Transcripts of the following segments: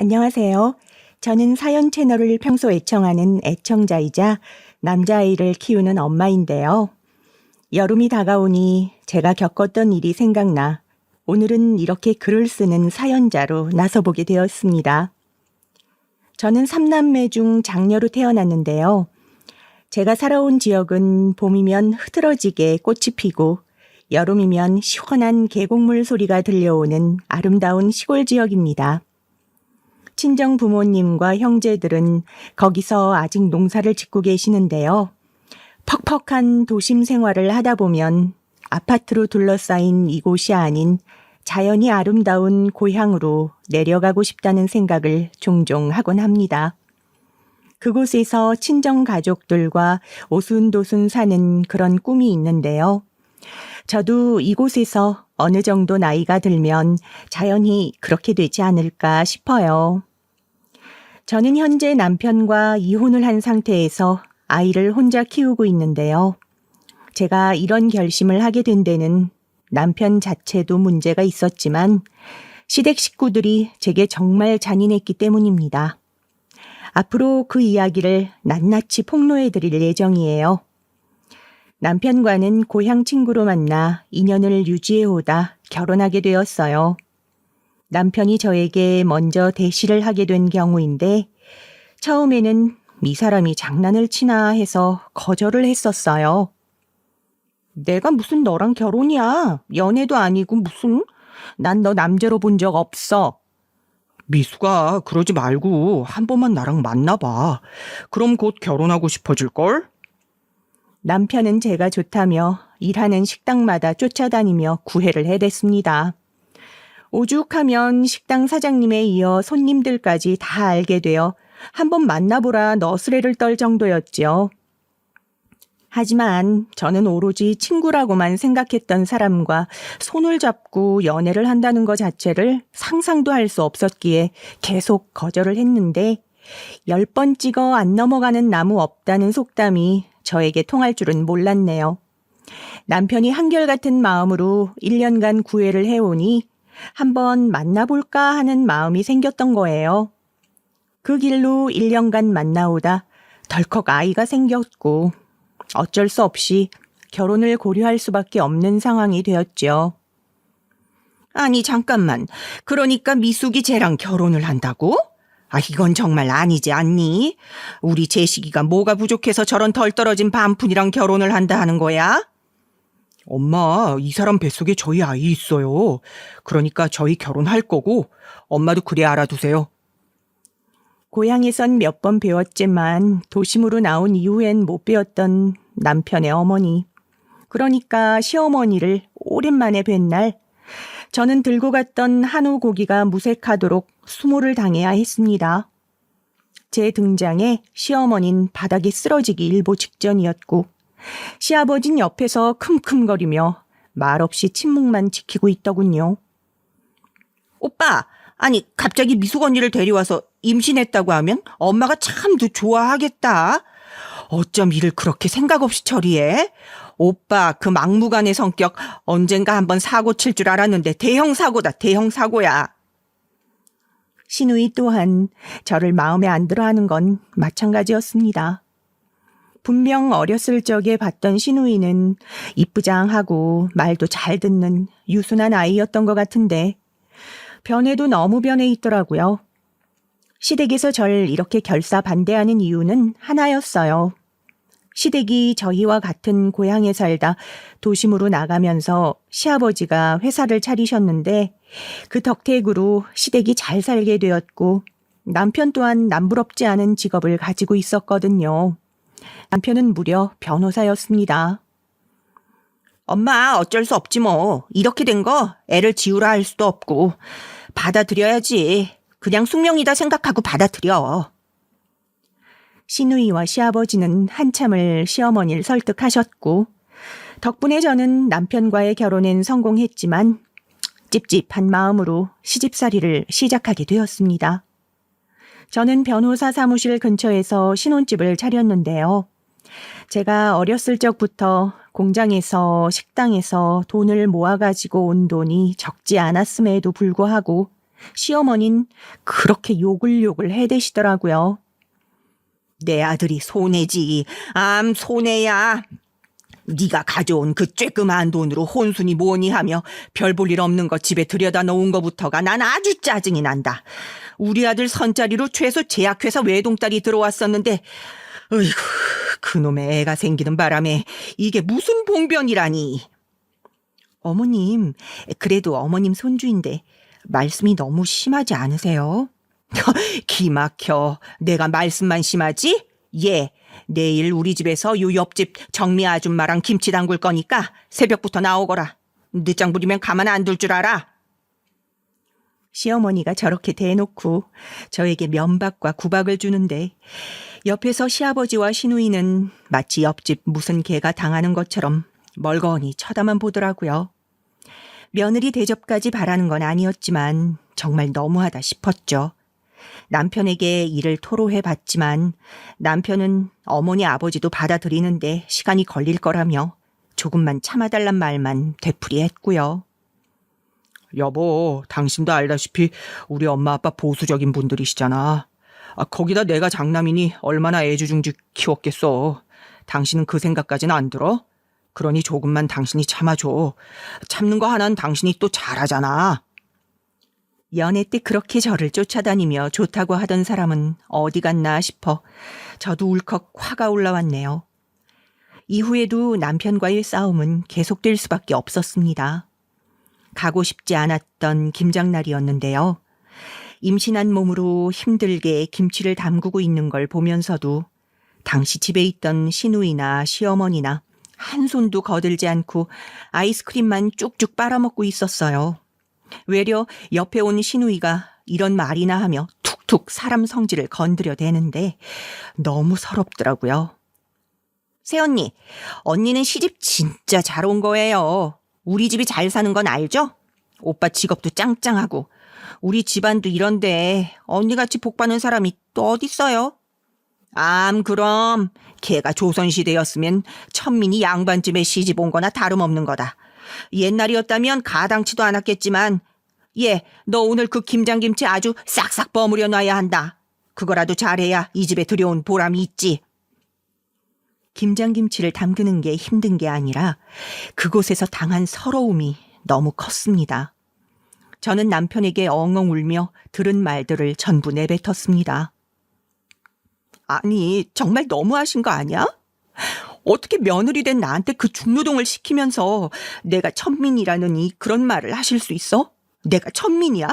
안녕하세요. 저는 사연 채널을 평소 애청하는 애청자이자 남자아이를 키우는 엄마인데요. 여름이 다가오니 제가 겪었던 일이 생각나 오늘은 이렇게 글을 쓰는 사연자로 나서보게 되었습니다. 저는 3남매 중 장녀로 태어났는데요. 제가 살아온 지역은 봄이면 흐드러지게 꽃이 피고 여름이면 시원한 계곡물 소리가 들려오는 아름다운 시골 지역입니다. 친정 부모님과 형제들은 거기서 아직 농사를 짓고 계시는데요. 퍽퍽한 도심 생활을 하다 보면 아파트로 둘러싸인 이곳이 아닌 자연이 아름다운 고향으로 내려가고 싶다는 생각을 종종 하곤 합니다. 그곳에서 친정 가족들과 오순도순 사는 그런 꿈이 있는데요. 저도 이곳에서 어느 정도 나이가 들면 자연히 그렇게 되지 않을까 싶어요. 저는 현재 남편과 이혼을 한 상태에서 아이를 혼자 키우고 있는데요. 제가 이런 결심을 하게 된 데는 남편 자체도 문제가 있었지만 시댁 식구들이 제게 정말 잔인했기 때문입니다. 앞으로 그 이야기를 낱낱이 폭로해 드릴 예정이에요. 남편과는 고향 친구로 만나 인연을 유지해 오다 결혼하게 되었어요. 남편이 저에게 먼저 대시를 하게 된 경우인데 처음에는 이 사람이 장난을 치나 해서 거절을 했었어요. 내가 무슨 너랑 결혼이야. 연애도 아니고 무슨. 난 너 남자로 본 적 없어. 미수가 그러지 말고 한 번만 나랑 만나봐. 그럼 곧 결혼하고 싶어질걸? 남편은 제가 좋다며 일하는 식당마다 쫓아다니며 구애를 해댔습니다. 오죽하면 식당 사장님에 이어 손님들까지 다 알게 되어 한번 만나보라 너스레를 떨 정도였지요. 하지만 저는 오로지 친구라고만 생각했던 사람과 손을 잡고 연애를 한다는 것 자체를 상상도 할 수 없었기에 계속 거절을 했는데 10번 찍어 안 넘어가는 나무 없다는 속담이 저에게 통할 줄은 몰랐네요. 남편이 한결같은 마음으로 1년간 구애를 해오니 한번 만나볼까 하는 마음이 생겼던 거예요. 그 길로 1년간 만나오다 덜컥 아이가 생겼고 어쩔 수 없이 결혼을 고려할 수밖에 없는 상황이 되었죠. 아니 잠깐만. 그러니까 미숙이 쟤랑 결혼을 한다고? 이건 정말 아니지 않니? 우리 제식이가 뭐가 부족해서 저런 덜 떨어진 반푼이랑 결혼을 한다 하는 거야? 엄마, 이 사람 뱃속에 저희 아이 있어요. 그러니까 저희 결혼할 거고 엄마도 그래 알아두세요. 고향에선 몇 번 배웠지만 도심으로 나온 이후엔 못 배웠던 남편의 어머니. 그러니까 시어머니를 오랜만에 뵌 날 저는 들고 갔던 한우 고기가 무색하도록 수모를 당해야 했습니다. 제 등장에 시어머니는 바닥에 쓰러지기 일보 직전이었고 시아버진 옆에서 킁킁거리며 말없이 침묵만 지키고 있더군요. 오빠, 아니 갑자기 미숙 언니를 데려와서 임신했다고 하면 엄마가 참 좋아하겠다. 어쩜 일을 그렇게 생각 없이 처리해? 오빠 그 막무가내 성격 언젠가 한번 사고 칠 줄 알았는데 대형 사고다, 대형 사고야. 시누이 또한 저를 마음에 안 들어하는 건 마찬가지였습니다. 분명 어렸을 적에 봤던 시누이는 이쁘장하고 말도 잘 듣는 유순한 아이였던 것 같은데 변해도 너무 변해 있더라고요. 시댁에서 절 이렇게 결사 반대하는 이유는 하나였어요. 시댁이 저희와 같은 고향에 살다 도심으로 나가면서 시아버지가 회사를 차리셨는데 그 덕택으로 시댁이 잘 살게 되었고 남편 또한 남부럽지 않은 직업을 가지고 있었거든요. 남편은 무려 변호사였습니다. 엄마 어쩔 수 없지 뭐. 이렇게 된 거 애를 지우라 할 수도 없고 받아들여야지. 그냥 숙명이다 생각하고 받아들여. 시누이와 시아버지는 한참을 시어머니를 설득하셨고 덕분에 저는 남편과의 결혼엔 성공했지만 찝찝한 마음으로 시집살이를 시작하게 되었습니다. 저는 변호사 사무실 근처에서 신혼집을 차렸는데요. 제가 어렸을 적부터 공장에서 식당에서 돈을 모아가지고 온 돈이 적지 않았음에도 불구하고 시어머니는 그렇게 욕을 해대시더라고요. 내 아들이 손해지. 손해야. 네가 가져온 그 쬐끄만 돈으로 혼순이 뭐니 하며 별 볼 일 없는 거 집에 들여다 놓은 거부터가 난 아주 짜증이 난다. 우리 아들 선자리로 최소 제약회사 외동딸이 들어왔었는데 어이구, 그놈의 애가 생기는 바람에 이게 무슨 봉변이라니. 어머님, 그래도 어머님 손주인데 말씀이 너무 심하지 않으세요? 기막혀. 내가 말씀만 심하지? 예, 내일 우리 집에서 요 옆집 정미 아줌마랑 김치 담글 거니까 새벽부터 나오거라. 늦장 부리면 가만 안 둘 줄 알아. 시어머니가 저렇게 대놓고 저에게 면박과 구박을 주는데 옆에서 시아버지와 시누이는 마치 옆집 무슨 개가 당하는 것처럼 멀거니 쳐다만 보더라고요. 며느리 대접까지 바라는 건 아니었지만 정말 너무하다 싶었죠. 남편에게 이를 토로해 봤지만 남편은 어머니 아버지도 받아들이는데 시간이 걸릴 거라며 조금만 참아달란 말만 되풀이했고요. 여보, 당신도 알다시피 우리 엄마 아빠 보수적인 분들이시잖아. 거기다 내가 장남이니 얼마나 애주중지 키웠겠어. 당신은 그 생각까지는 안 들어? 그러니 조금만 당신이 참아줘. 참는 거 하나는 당신이 또 잘하잖아. 연애 때 그렇게 저를 쫓아다니며 좋다고 하던 사람은 어디 갔나 싶어 저도 울컥 화가 올라왔네요. 이후에도 남편과의 싸움은 계속될 수밖에 없었습니다. 가고 싶지 않았던 김장날이었는데요. 임신한 몸으로 힘들게 김치를 담그고 있는 걸 보면서도 당시 집에 있던 시누이나 시어머니나 한 손도 거들지 않고 아이스크림만 쭉쭉 빨아먹고 있었어요. 외려 옆에 온 시누이가 이런 말이나 하며 툭툭 사람 성질을 건드려 대는데 너무 서럽더라고요. 새언니, 언니는 시집 진짜 잘 온 거예요. 우리 집이 잘 사는 건 알죠? 오빠 직업도 짱짱하고 우리 집안도 이런데 언니같이 복받는 사람이 또 어딨어요? 그럼 걔가 조선시대였으면 천민이 양반집에 시집 온 거나 다름없는 거다. 옛날이었다면 가당치도 않았겠지만 너 오늘 그 김장김치 아주 싹싹 버무려 놔야 한다. 그거라도 잘해야 이 집에 들여온 보람이 있지. 김장김치를 담그는 게 힘든 게 아니라 그곳에서 당한 서러움이 너무 컸습니다. 저는 남편에게 엉엉 울며 들은 말들을 전부 내뱉었습니다. 아니, 정말 너무하신 거 아니야? 어떻게 며느리 된 나한테 그 중노동을 시키면서 내가 천민이라느니 그런 말을 하실 수 있어? 내가 천민이야?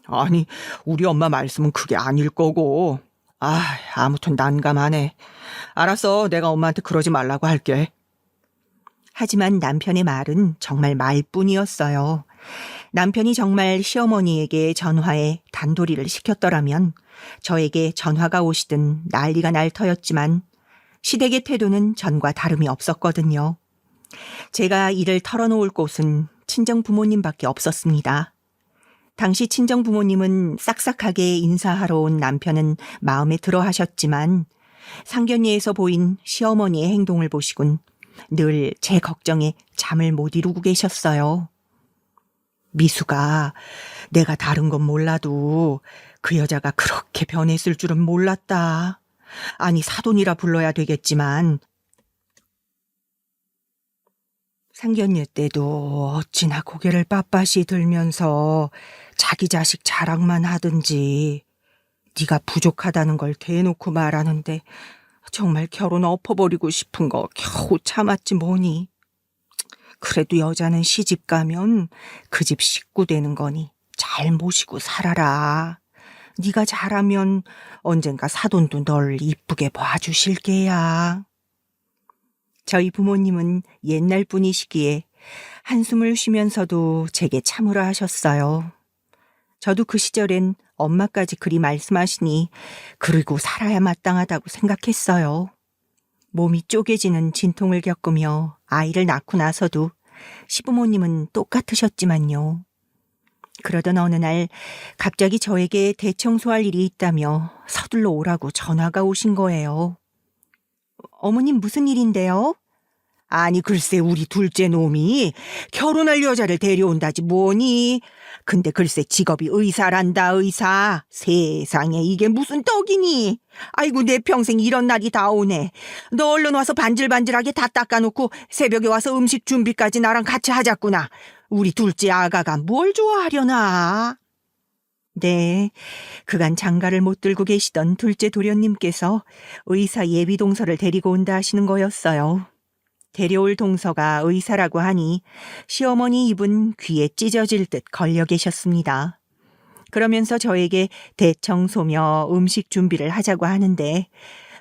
아니, 우리 엄마 말씀은 그게 아닐 거고. 아무튼 난감하네. 알았어, 내가 엄마한테 그러지 말라고 할게. 하지만 남편의 말은 정말 말뿐이었어요. 남편이 정말 시어머니에게 전화해 단도리를 시켰더라면 저에게 전화가 오시든 난리가 날 터였지만 시댁의 태도는 전과 다름이 없었거든요. 제가 이를 털어놓을 곳은 친정 부모님밖에 없었습니다. 당시 친정 부모님은 싹싹하게 인사하러 온 남편은 마음에 들어 하셨지만 상견례에서 보인 시어머니의 행동을 보시곤 늘 제 걱정에 잠을 못 이루고 계셨어요. 미수가 내가 다른 건 몰라도 그 여자가 그렇게 변했을 줄은 몰랐다. 아니, 사돈이라 불러야 되겠지만 상견례 때도 어찌나 고개를 빳빳이 들면서 자기 자식 자랑만 하든지 네가 부족하다는 걸 대놓고 말하는데 정말 결혼 엎어버리고 싶은 거 겨우 참았지 뭐니. 그래도 여자는 시집 가면 그 집 식구 되는 거니 잘 모시고 살아라. 네가 잘하면 언젠가 사돈도 널 이쁘게 봐주실 게야. 저희 부모님은 옛날 분이시기에 한숨을 쉬면서도 제게 참으라 하셨어요. 저도 그 시절엔 엄마까지 그리 말씀하시니 그러고 살아야 마땅하다고 생각했어요. 몸이 쪼개지는 진통을 겪으며 아이를 낳고 나서도 시부모님은 똑같으셨지만요. 그러던 어느 날 갑자기 저에게 대청소할 일이 있다며 서둘러 오라고 전화가 오신 거예요. 어머님 무슨 일인데요? 아니 글쎄 우리 둘째 놈이 결혼할 여자를 데려온다지 뭐니. 근데 글쎄 직업이 의사란다. 의사. 세상에 이게 무슨 떡이니. 아이고 내 평생 이런 날이 다 오네. 너 얼른 와서 반질반질하게 다 닦아놓고 새벽에 와서 음식 준비까지 나랑 같이 하자꾸나. 우리 둘째 아가가 뭘 좋아하려나. 네, 그간 장가를 못 들고 계시던 둘째 도련님께서 의사 예비 동서를 데리고 온다 하시는 거였어요. 데려올 동서가 의사라고 하니 시어머니 입은 귀에 찢어질 듯 걸려 계셨습니다. 그러면서 저에게 대청소며 음식 준비를 하자고 하는데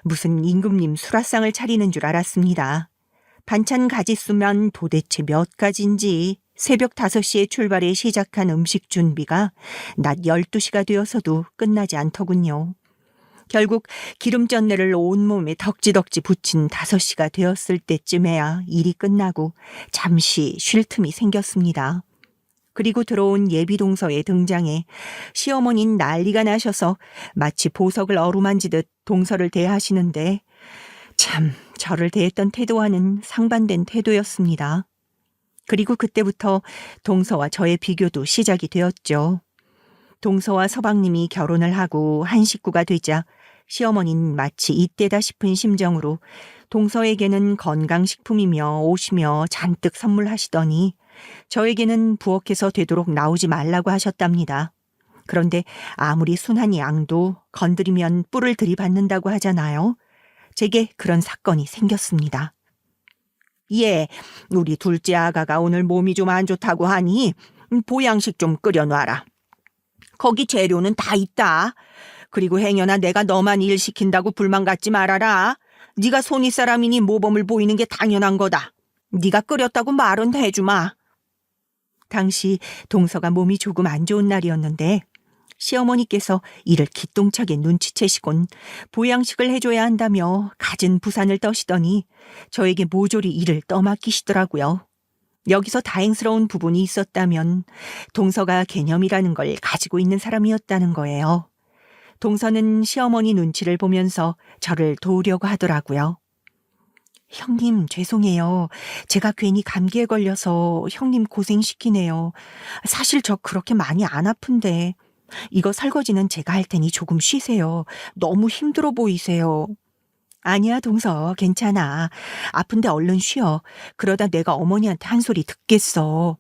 무슨 임금님 수라상을 차리는 줄 알았습니다. 반찬 가짓수면 도대체 몇 가지인지 새벽 5시에 출발해 시작한 음식 준비가 낮 12시가 되어서도 끝나지 않더군요. 결국 기름전내를 온몸에 덕지덕지 붙인 5시가 되었을 때쯤에야 일이 끝나고 잠시 쉴 틈이 생겼습니다. 그리고 들어온 예비동서의 등장에 시어머니는 난리가 나셔서 마치 보석을 어루만지듯 동서를 대하시는데 참 저를 대했던 태도와는 상반된 태도였습니다. 그리고 그때부터 동서와 저의 비교도 시작이 되었죠. 동서와 서방님이 결혼을 하고 한 식구가 되자 시어머니는 마치 이때다 싶은 심정으로 동서에게는 건강식품이며 옷이며 잔뜩 선물하시더니 저에게는 부엌에서 되도록 나오지 말라고 하셨답니다. 그런데 아무리 순한 양도 건드리면 뿔을 들이받는다고 하잖아요. 제게 그런 사건이 생겼습니다. 예, 우리 둘째 아가가 오늘 몸이 좀 안 좋다고 하니 보양식 좀 끓여놔라. 거기 재료는 다 있다. 그리고 행여나 내가 너만 일 시킨다고 불만 갖지 말아라. 네가 손윗 사람이니 모범을 보이는 게 당연한 거다. 네가 끓였다고 말은 해주마. 당시 동서가 몸이 조금 안 좋은 날이었는데 시어머니께서 이를 기똥차게 눈치채시곤 보양식을 해줘야 한다며 갖은 부산을 떠시더니 저에게 모조리 일을 떠맡기시더라고요. 여기서 다행스러운 부분이 있었다면 동서가 개념이라는 걸 가지고 있는 사람이었다는 거예요. 동서는 시어머니 눈치를 보면서 저를 도우려고 하더라고요. 형님 죄송해요. 제가 괜히 감기에 걸려서 형님 고생시키네요. 사실 저 그렇게 많이 안 아픈데 이거 설거지는 제가 할 테니 조금 쉬세요. 너무 힘들어 보이세요. 아니야 동서 괜찮아. 아픈데 얼른 쉬어. 그러다 내가 어머니한테 한 소리 듣겠어.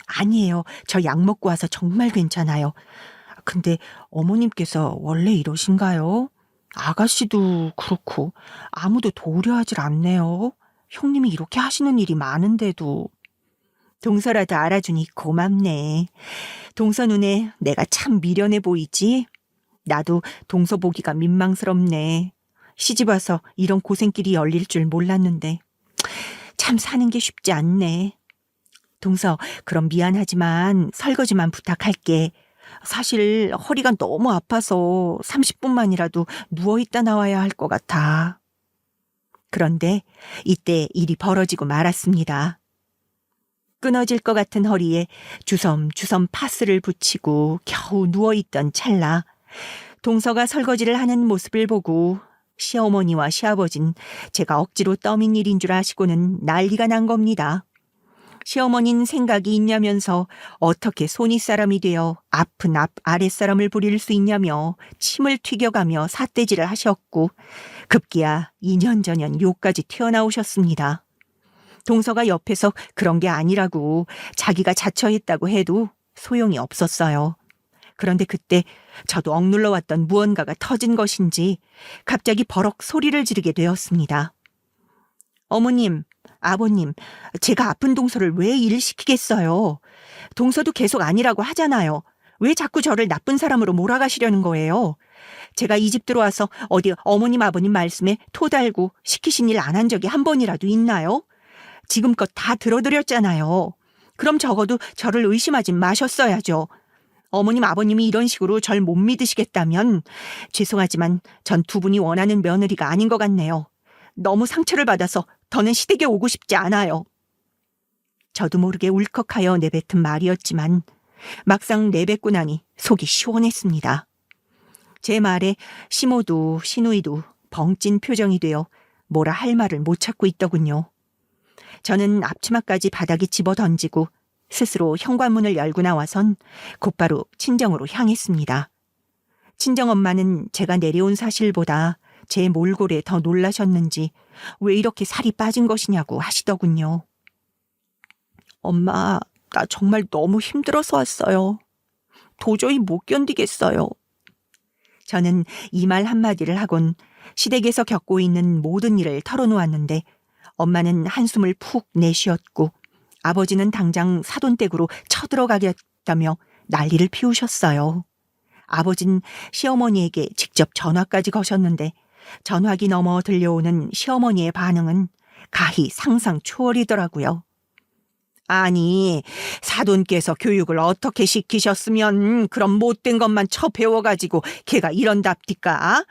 아니에요. 저 약 먹고 와서 정말 괜찮아요. 근데 어머님께서 원래 이러신가요? 아가씨도 그렇고 아무도 도우려 하질 않네요. 형님이 이렇게 하시는 일이 많은데도. 동서라도 알아주니 고맙네. 동서 눈에 내가 참 미련해 보이지? 나도 동서 보기가 민망스럽네. 시집 와서 이런 고생길이 열릴 줄 몰랐는데 참 사는 게 쉽지 않네. 동서 그럼 미안하지만 설거지만 부탁할게. 사실 허리가 너무 아파서 30분만이라도 누워있다 나와야 할 것 같아. 그런데 이때 일이 벌어지고 말았습니다. 끊어질 것 같은 허리에 주섬주섬 파스를 붙이고 겨우 누워있던 찰나 동서가 설거지를 하는 모습을 보고 시어머니와 시아버진 제가 억지로 떠민 일인 줄 아시고는 난리가 난 겁니다. 시어머니는 생각이 있냐면서 어떻게 손윗사람이 되어 아픈 아랫사람을 부릴 수 있냐며 침을 튀겨가며 삿대질을 하셨고 급기야 2년 전년 요까지 튀어나오셨습니다. 동서가 옆에서 그런 게 아니라고 자기가 자처했다고 해도 소용이 없었어요. 그런데 그때 저도 억눌러 왔던 무언가가 터진 것인지 갑자기 버럭 소리를 지르게 되었습니다. 어머님, 아버님, 제가 아픈 동서를 왜 일 시키겠어요? 동서도 계속 아니라고 하잖아요. 왜 자꾸 저를 나쁜 사람으로 몰아가시려는 거예요? 제가 이 집 들어와서 어디 어머님 아버님 말씀에 토 달고 시키신 일 안 한 적이 한 번이라도 있나요? 지금껏 다 들어드렸잖아요. 그럼 적어도 저를 의심하지 마셨어야죠. 어머님 아버님이 이런 식으로 절 못 믿으시겠다면 죄송하지만 전 두 분이 원하는 며느리가 아닌 것 같네요. 너무 상처를 받아서 더는 시댁에 오고 싶지 않아요. 저도 모르게 울컥하여 내뱉은 말이었지만 막상 내뱉고 나니 속이 시원했습니다. 제 말에 시모도 시누이도 벙찐 표정이 되어 뭐라 할 말을 못 찾고 있더군요. 저는 앞치마까지 바닥에 집어 던지고 스스로 현관문을 열고 나와선 곧바로 친정으로 향했습니다. 친정엄마는 제가 내려온 사실보다 제 몰골에 더 놀라셨는지 왜 이렇게 살이 빠진 것이냐고 하시더군요. 엄마, 나 정말 너무 힘들어서 왔어요. 도저히 못 견디겠어요. 저는 이 말 한마디를 하곤 시댁에서 겪고 있는 모든 일을 털어놓았는데 엄마는 한숨을 푹 내쉬었고 아버지는 당장 사돈댁으로 쳐들어가겠다며 난리를 피우셨어요. 아버진 시어머니에게 직접 전화까지 거셨는데 전화기 넘어 들려오는 시어머니의 반응은 가히 상상 초월이더라고요. 아니, 사돈께서 교육을 어떻게 시키셨으면 그런 못된 것만 처배워가지고 걔가 이런답디까?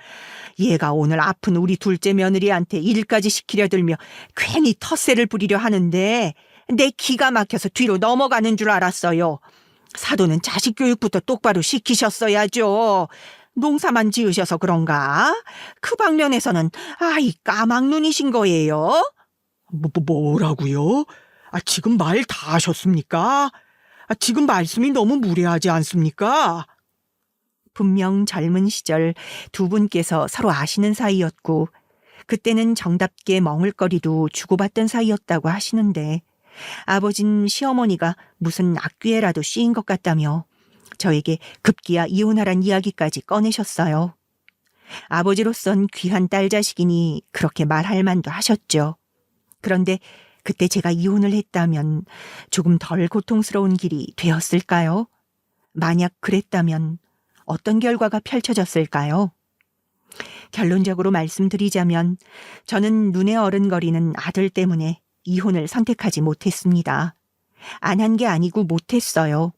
얘가 오늘 아픈 우리 둘째 며느리한테 일까지 시키려 들며 괜히 텃세를 부리려 하는데 내 기가 막혀서 뒤로 넘어가는 줄 알았어요. 사돈은 자식 교육부터 똑바로 시키셨어야죠. 농사만 지으셔서 그런가? 그 방면에서는 아이 까막눈이신 거예요. 뭐라고요? 지금 말 다 하셨습니까? 지금 말씀이 너무 무례하지 않습니까? 분명 젊은 시절 두 분께서 서로 아시는 사이였고 그때는 정답게 멍을거리도 주고받던 사이였다고 하시는데 아버진 시어머니가 무슨 악귀에라도 씌인 것 같다며 저에게 급기야 이혼하란 이야기까지 꺼내셨어요. 아버지로선 귀한 딸 자식이니 그렇게 말할 만도 하셨죠. 그런데 그때 제가 이혼을 했다면 조금 덜 고통스러운 길이 되었을까요? 만약 그랬다면 어떤 결과가 펼쳐졌을까요? 결론적으로 말씀드리자면 저는 눈에 어른거리는 아들 때문에 이혼을 선택하지 못했습니다. 안 한 게 아니고 못했어요.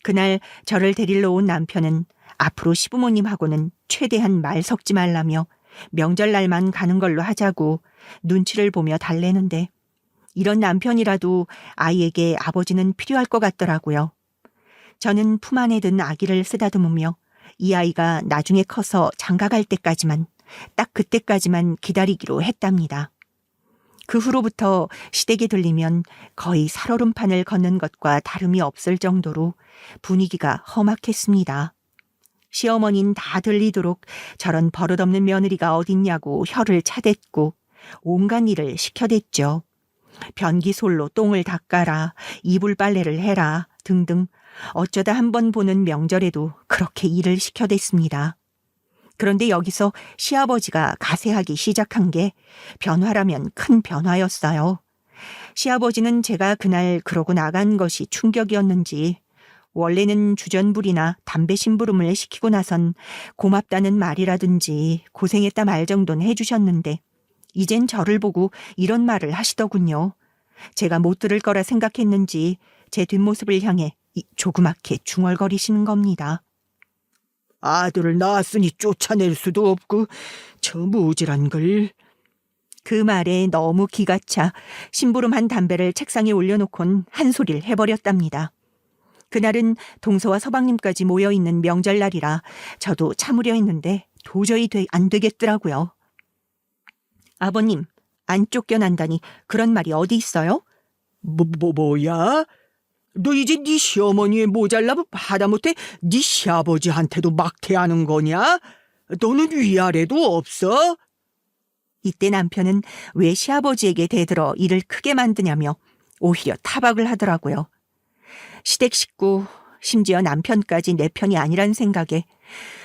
그날 저를 데리러 온 남편은 앞으로 시부모님하고는 최대한 말 섞지 말라며 명절날만 가는 걸로 하자고 눈치를 보며 달래는데 이런 남편이라도 아이에게 아버지는 필요할 것 같더라고요. 저는 품 안에 든 아기를 쓰다듬으며 이 아이가 나중에 커서 장가갈 때까지만, 딱 그때까지만 기다리기로 했답니다. 그 후로부터 시댁에 들리면 거의 살얼음판을 걷는 것과 다름이 없을 정도로 분위기가 험악했습니다. 시어머니는 다 들리도록 저런 버릇없는 며느리가 어딨냐고 혀를 차댔고 온갖 일을 시켜댔죠. 변기솔로 똥을 닦아라, 이불 빨래를 해라 등등 어쩌다 한 번 보는 명절에도 그렇게 일을 시켜댔습니다. 그런데 여기서 시아버지가 가세하기 시작한 게 변화라면 큰 변화였어요. 시아버지는 제가 그날 그러고 나간 것이 충격이었는지 원래는 주전부리나 담배 심부름을 시키고 나선 고맙다는 말이라든지 고생했다 말 정도는 해주셨는데 이젠 저를 보고 이런 말을 하시더군요. 제가 못 들을 거라 생각했는지 제 뒷모습을 향해 조그맣게 중얼거리시는 겁니다. 아들을 낳았으니 쫓아낼 수도 없고 저 모질한 걸. 그 말에 너무 기가 차 심부름한 담배를 책상에 올려놓곤 한 소리를 해버렸답니다. 그날은 동서와 서방님까지 모여있는 명절날이라 저도 참으려 했는데 도저히 안 되겠더라고요. 아버님, 안 쫓겨난다니 그런 말이 어디 있어요? 뭐야? 너 이제 네 시어머니의 모잘남 하다못해 네 시아버지한테도 막대하는 거냐? 너는 위아래도 없어? 이때 남편은 왜 시아버지에게 대들어 일을 크게 만드냐며 오히려 타박을 하더라고요. 시댁 식구, 심지어 남편까지 내 편이 아니란 생각에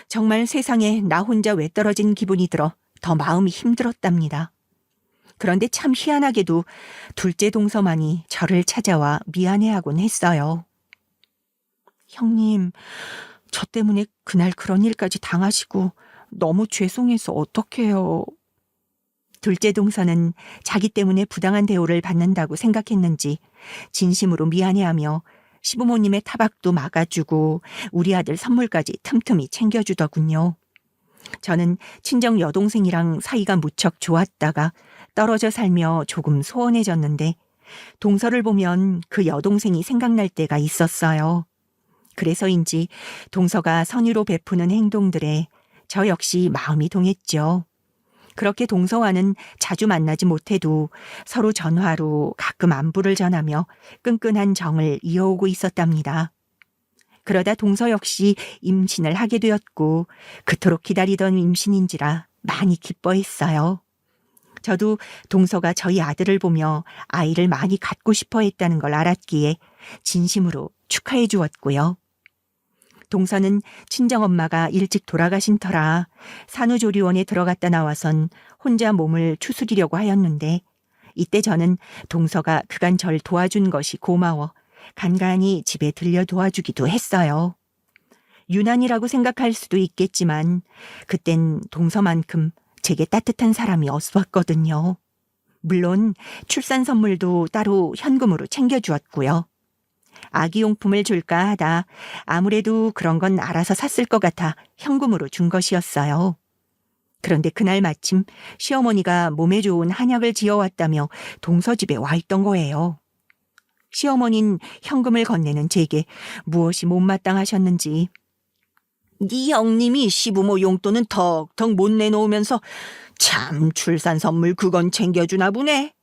정말 세상에 나 혼자 외떨어진 기분이 들어 더 마음이 힘들었답니다. 그런데 참 희한하게도 둘째 동서만이 저를 찾아와 미안해하곤 했어요. 형님, 저 때문에 그날 그런 일까지 당하시고 너무 죄송해서 어떡해요. 둘째 동서는 자기 때문에 부당한 대우를 받는다고 생각했는지 진심으로 미안해하며 시부모님의 타박도 막아주고 우리 아들 선물까지 틈틈이 챙겨주더군요. 저는 친정 여동생이랑 사이가 무척 좋았다가 떨어져 살며 조금 소원해졌는데 동서를 보면 그 여동생이 생각날 때가 있었어요. 그래서인지 동서가 선의로 베푸는 행동들에 저 역시 마음이 동했죠. 그렇게 동서와는 자주 만나지 못해도 서로 전화로 가끔 안부를 전하며 끈끈한 정을 이어오고 있었답니다. 그러다 동서 역시 임신을 하게 되었고 그토록 기다리던 임신인지라 많이 기뻐했어요. 저도 동서가 저희 아들을 보며 아이를 많이 갖고 싶어 했다는 걸 알았기에 진심으로 축하해 주었고요. 동서는 친정엄마가 일찍 돌아가신 터라 산후조리원에 들어갔다 나와선 혼자 몸을 추스리려고 하였는데 이때 저는 동서가 그간 절 도와준 것이 고마워 간간히 집에 들려 도와주기도 했어요. 유난이라고 생각할 수도 있겠지만 그땐 동서만큼 제게 따뜻한 사람이 없었거든요. 물론 출산 선물도 따로 현금으로 챙겨주었고요. 아기용품을 줄까 하다 아무래도 그런 건 알아서 샀을 것 같아 현금으로 준 것이었어요. 그런데 그날 마침 시어머니가 몸에 좋은 한약을 지어왔다며 동서 집에 와 있던 거예요. 시어머니는 현금을 건네는 제게 무엇이 못마땅하셨는지 네 형님이 시부모 용돈은 턱턱 못 내놓으면서 참 출산 선물 그건 챙겨주나 보네.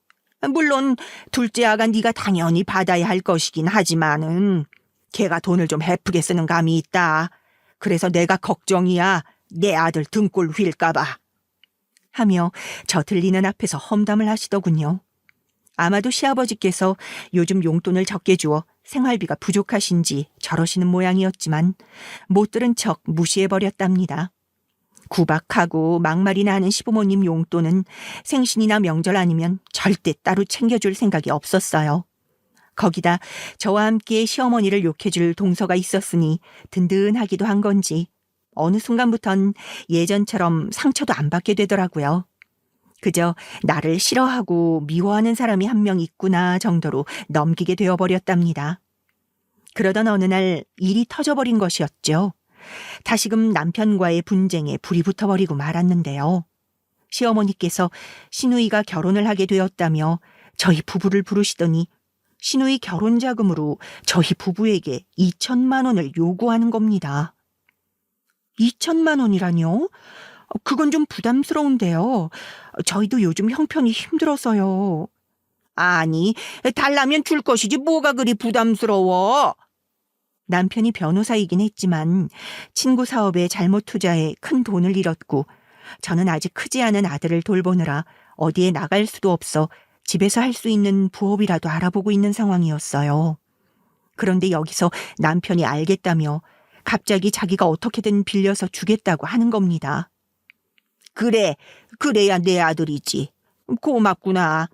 물론 둘째 아가 네가 당연히 받아야 할 것이긴 하지만은 걔가 돈을 좀 헤프게 쓰는 감이 있다. 그래서 내가 걱정이야. 내 아들 등골 휠까 봐. 하며 저 들리는 앞에서 험담을 하시더군요. 아마도 시아버지께서 요즘 용돈을 적게 주어 생활비가 부족하신지 저러시는 모양이었지만 못 들은 척 무시해버렸답니다. 구박하고 막말이나 하는 시부모님 용돈은 생신이나 명절 아니면 절대 따로 챙겨줄 생각이 없었어요. 거기다 저와 함께 시어머니를 욕해줄 동서가 있었으니 든든하기도 한 건지 어느 순간부턴 예전처럼 상처도 안 받게 되더라고요. 그저 나를 싫어하고 미워하는 사람이 한 명 있구나 정도로 넘기게 되어버렸답니다. 그러던 어느 날 일이 터져버린 것이었죠. 다시금 남편과의 분쟁에 불이 붙어버리고 말았는데요. 시어머니께서 시누이가 결혼을 하게 되었다며 저희 부부를 부르시더니 시누이 결혼 자금으로 저희 부부에게 2천만 원을 요구하는 겁니다. 2천만 원이라뇨? 그건 좀 부담스러운데요. 저희도 요즘 형편이 힘들어서요. 아니, 달라면 줄 것이지 뭐가 그리 부담스러워. 남편이 변호사이긴 했지만 친구 사업에 잘못 투자해 큰 돈을 잃었고 저는 아직 크지 않은 아들을 돌보느라 어디에 나갈 수도 없어 집에서 할 수 있는 부업이라도 알아보고 있는 상황이었어요. 그런데 여기서 남편이 알겠다며 갑자기 자기가 어떻게든 빌려서 주겠다고 하는 겁니다. 그래, 그래야 내 아들이지. 고맙구나.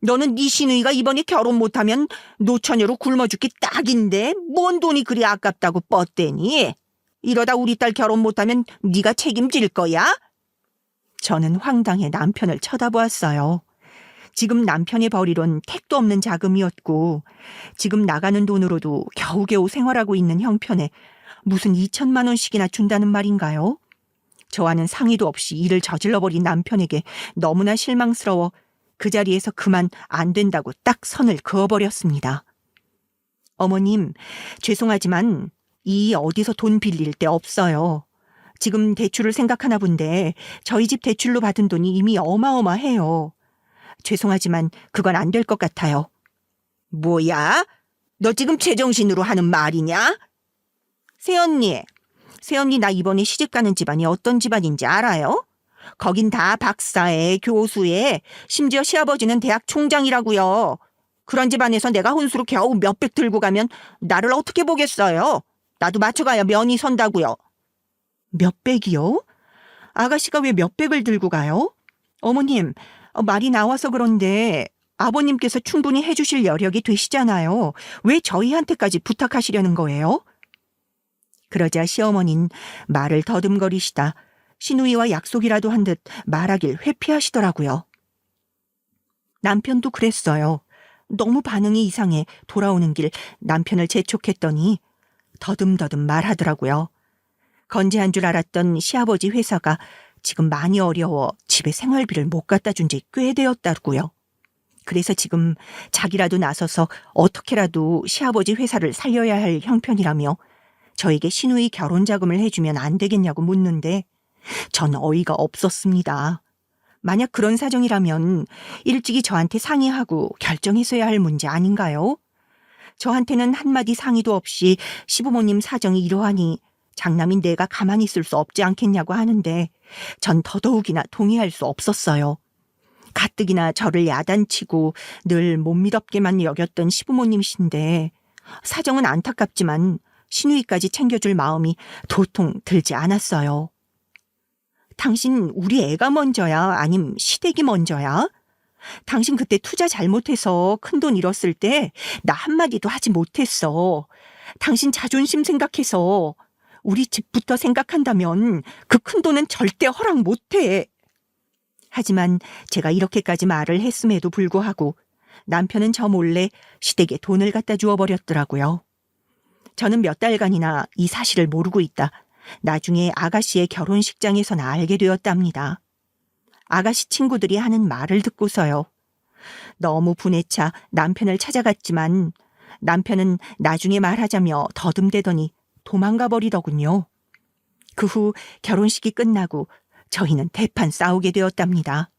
너는 네 시누이가 이번에 결혼 못하면 노처녀로 굶어 죽기 딱인데 뭔 돈이 그리 아깝다고 뻗대니? 이러다 우리 딸 결혼 못하면 네가 책임질 거야? 저는 황당해 남편을 쳐다보았어요. 지금 남편이 벌이론 택도 없는 자금이었고 지금 나가는 돈으로도 겨우겨우 생활하고 있는 형편에 무슨 2천만 원씩이나 준다는 말인가요? 저와는 상의도 없이 일을 저질러버린 남편에게 너무나 실망스러워 그 자리에서 그만 안 된다고 딱 선을 그어버렸습니다. 어머님, 죄송하지만 이 어디서 돈 빌릴 데 없어요. 지금 대출을 생각하나 본데 저희 집 대출로 받은 돈이 이미 어마어마해요. 죄송하지만 그건 안 될 것 같아요. 뭐야? 너 지금 제정신으로 하는 말이냐? 새언니 나 이번에 시집 가는 집안이 어떤 집안인지 알아요? 거긴 다 박사에 교수에 심지어 시아버지는 대학 총장이라고요. 그런 집안에서 내가 혼수로 겨우 몇백 들고 가면 나를 어떻게 보겠어요? 나도 맞춰가야 면이 선다고요. 몇백이요? 아가씨가 왜 몇백을 들고 가요? 어머님, 말이 나와서 그런데 아버님께서 충분히 해주실 여력이 되시잖아요. 왜 저희한테까지 부탁하시려는 거예요? 그러자 시어머니는 말을 더듬거리시다 시누이와 약속이라도 한 듯 말하길 회피하시더라고요. 남편도 그랬어요. 너무 반응이 이상해 돌아오는 길 남편을 재촉했더니 더듬더듬 말하더라고요. 건재한 줄 알았던 시아버지 회사가 지금 많이 어려워 집에 생활비를 못 갖다 준 지 꽤 되었다고요. 그래서 지금 자기라도 나서서 어떻게라도 시아버지 회사를 살려야 할 형편이라며 저에게 시누이 결혼 자금을 해주면 안 되겠냐고 묻는데 전 어이가 없었습니다. 만약 그런 사정이라면 일찍이 저한테 상의하고 결정했어야 할 문제 아닌가요? 저한테는 한마디 상의도 없이 시부모님 사정이 이러하니 장남인 내가 가만히 있을 수 없지 않겠냐고 하는데 전 더더욱이나 동의할 수 없었어요. 가뜩이나 저를 야단치고 늘 못 믿었게만 여겼던 시부모님이신데 사정은 안타깝지만 시누이까지 챙겨줄 마음이 도통 들지 않았어요. 당신 우리 애가 먼저야? 아님 시댁이 먼저야? 당신 그때 투자 잘못해서 큰돈 잃었을 때 나 한마디도 하지 못했어. 당신 자존심 생각해서 우리 집부터 생각한다면 그 큰돈은 절대 허락 못해. 하지만 제가 이렇게까지 말을 했음에도 불구하고 남편은 저 몰래 시댁에 돈을 갖다 주어버렸더라고요. 저는 몇 달간이나 이 사실을 모르고 있다 나중에 아가씨의 결혼식장에서나 알게 되었답니다. 아가씨 친구들이 하는 말을 듣고서요. 너무 분에 차 남편을 찾아갔지만 남편은 나중에 말하자며 더듬대더니 도망가 버리더군요. 그 후 결혼식이 끝나고 저희는 대판 싸우게 되었답니다.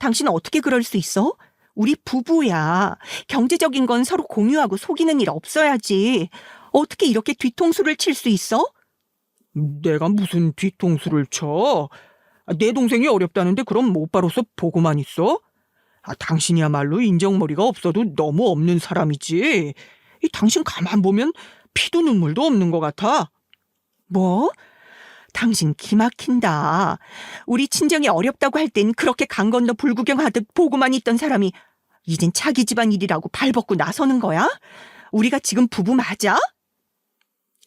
당신 어떻게 그럴 수 있어? 우리 부부야. 경제적인 건 서로 공유하고 속이는 일 없어야지. 어떻게 이렇게 뒤통수를 칠 수 있어? 내가 무슨 뒤통수를 쳐? 내 동생이 어렵다는데 그럼 모빠로서 보고만 있어? 당신이야말로 인정머리가 없어도 너무 없는 사람이지. 당신 가만 보면 피도 눈물도 없는 것 같아. 뭐? 당신 기막힌다. 우리 친정이 어렵다고 할 땐 그렇게 강 건너 불구경하듯 보고만 있던 사람이 이젠 자기 집안 일이라고 발벗고 나서는 거야? 우리가 지금 부부 맞아?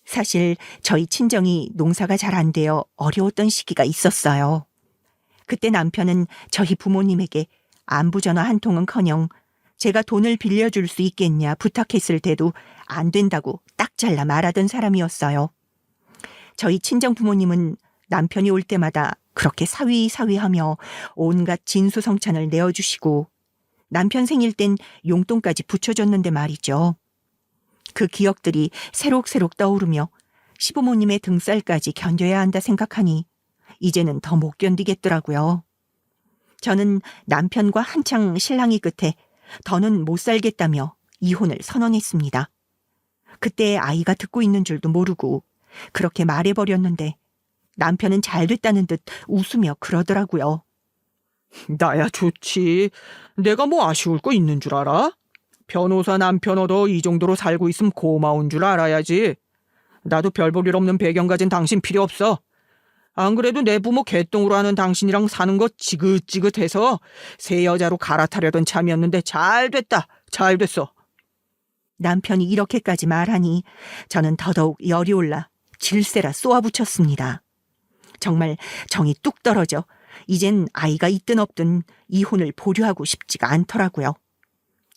사실 저희 친정이 농사가 잘 안 되어 어려웠던 시기가 있었어요. 그때 남편은 저희 부모님에게 안부 전화 한 통은커녕 제가 돈을 빌려줄 수 있겠냐 부탁했을 때도 안 된다고 딱 잘라 말하던 사람이었어요. 저희 친정 부모님은 남편이 올 때마다 그렇게 사위하며 온갖 진수성찬을 내어주시고 남편 생일 땐 용돈까지 붙여줬는데 말이죠. 그 기억들이 새록새록 떠오르며 시부모님의 등살까지 견뎌야 한다 생각하니 이제는 더 못 견디겠더라고요. 저는 남편과 한창 실랑이 끝에 더는 못 살겠다며 이혼을 선언했습니다. 그때 아이가 듣고 있는 줄도 모르고 그렇게 말해버렸는데 남편은 잘 됐다는 듯 웃으며 그러더라고요. 나야 좋지. 내가 뭐 아쉬울 거 있는 줄 알아? 변호사 남편 얻어 이 정도로 살고 있음 고마운 줄 알아야지. 나도 별 볼 일 없는 배경 가진 당신 필요 없어. 안 그래도 내 부모 개똥으로 하는 당신이랑 사는 거 지긋지긋해서 새 여자로 갈아타려던 참이었는데 잘 됐다. 잘 됐어. 남편이 이렇게까지 말하니 저는 더더욱 열이 올라 질세라 쏘아붙였습니다. 정말 정이 뚝 떨어져 이젠 아이가 있든 없든 이혼을 보류하고 싶지가 않더라고요.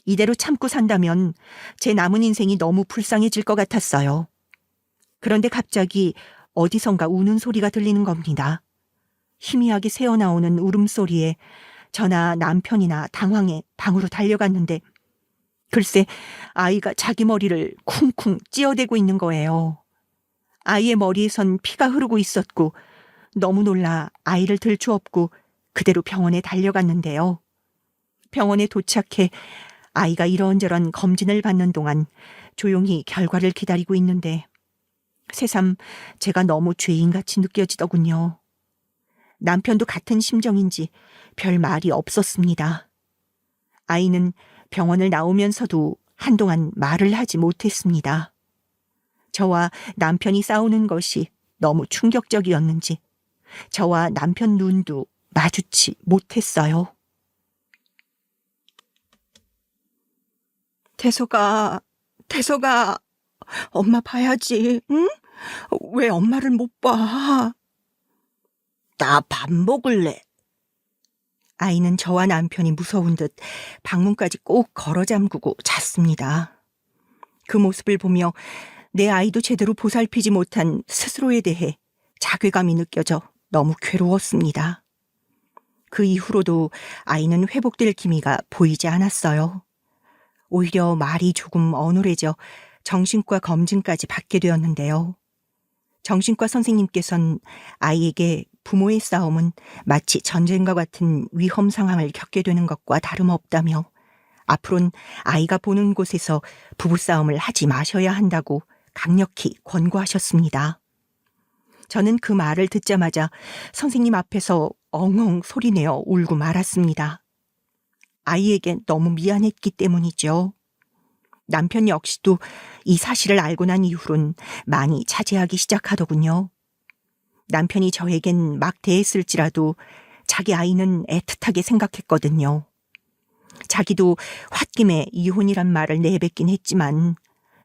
이대로 참고 산다면 제 남은 인생이 너무 불쌍해질 것 같았어요. 그런데 갑자기 어디선가 우는 소리가 들리는 겁니다. 희미하게 새어나오는 울음소리에 저나 남편이나 당황해 방으로 달려갔는데 글쎄 아이가 자기 머리를 쿵쿵 찧어대고 있는 거예요. 아이의 머리에선 피가 흐르고 있었고 너무 놀라 아이를 들추었고 그대로 병원에 달려갔는데요. 병원에 도착해 아이가 이런저런 검진을 받는 동안 조용히 결과를 기다리고 있는데 새삼 제가 너무 죄인같이 느껴지더군요. 남편도 같은 심정인지 별 말이 없었습니다. 아이는 병원을 나오면서도 한동안 말을 하지 못했습니다. 저와 남편이 싸우는 것이 너무 충격적이었는지 저와 남편 눈도 마주치 못했어요. 태서가, 엄마 봐야지, 응? 왜 엄마를 못 봐? 나 밥 먹을래. 아이는 저와 남편이 무서운 듯 방문까지 꼭 걸어 잠그고 잤습니다. 그 모습을 보며 내 아이도 제대로 보살피지 못한 스스로에 대해 자괴감이 느껴져 너무 괴로웠습니다. 그 이후로도 아이는 회복될 기미가 보이지 않았어요. 오히려 말이 조금 어눌해져 정신과 검진까지 받게 되었는데요. 정신과 선생님께선 아이에게 부모의 싸움은 마치 전쟁과 같은 위험 상황을 겪게 되는 것과 다름없다며 앞으론 아이가 보는 곳에서 부부싸움을 하지 마셔야 한다고 강력히 권고하셨습니다. 저는 그 말을 듣자마자 선생님 앞에서 엉엉 소리내어 울고 말았습니다. 아이에게 너무 미안했기 때문이죠. 남편 역시도 이 사실을 알고 난 이후론 많이 자제하기 시작하더군요. 남편이 저에겐 막 대했을지라도 자기 아이는 애틋하게 생각했거든요. 자기도 홧김에 이혼이란 말을 내뱉긴 했지만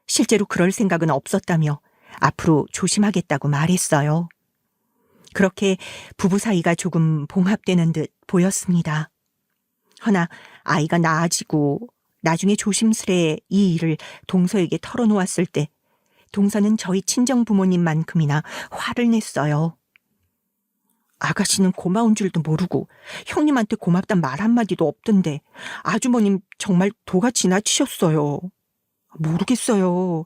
실제로 그럴 생각은 없었다며 앞으로 조심하겠다고 말했어요. 그렇게 부부 사이가 조금 봉합되는 듯 보였습니다. 허나 아이가 나아지고 나중에 조심스레 이 일을 동서에게 털어놓았을 때 동서는 저희 친정 부모님만큼이나 화를 냈어요. 아가씨는 고마운 줄도 모르고 형님한테 고맙단 말 한마디도 없던데 아주버님 정말 도가 지나치셨어요. 모르겠어요.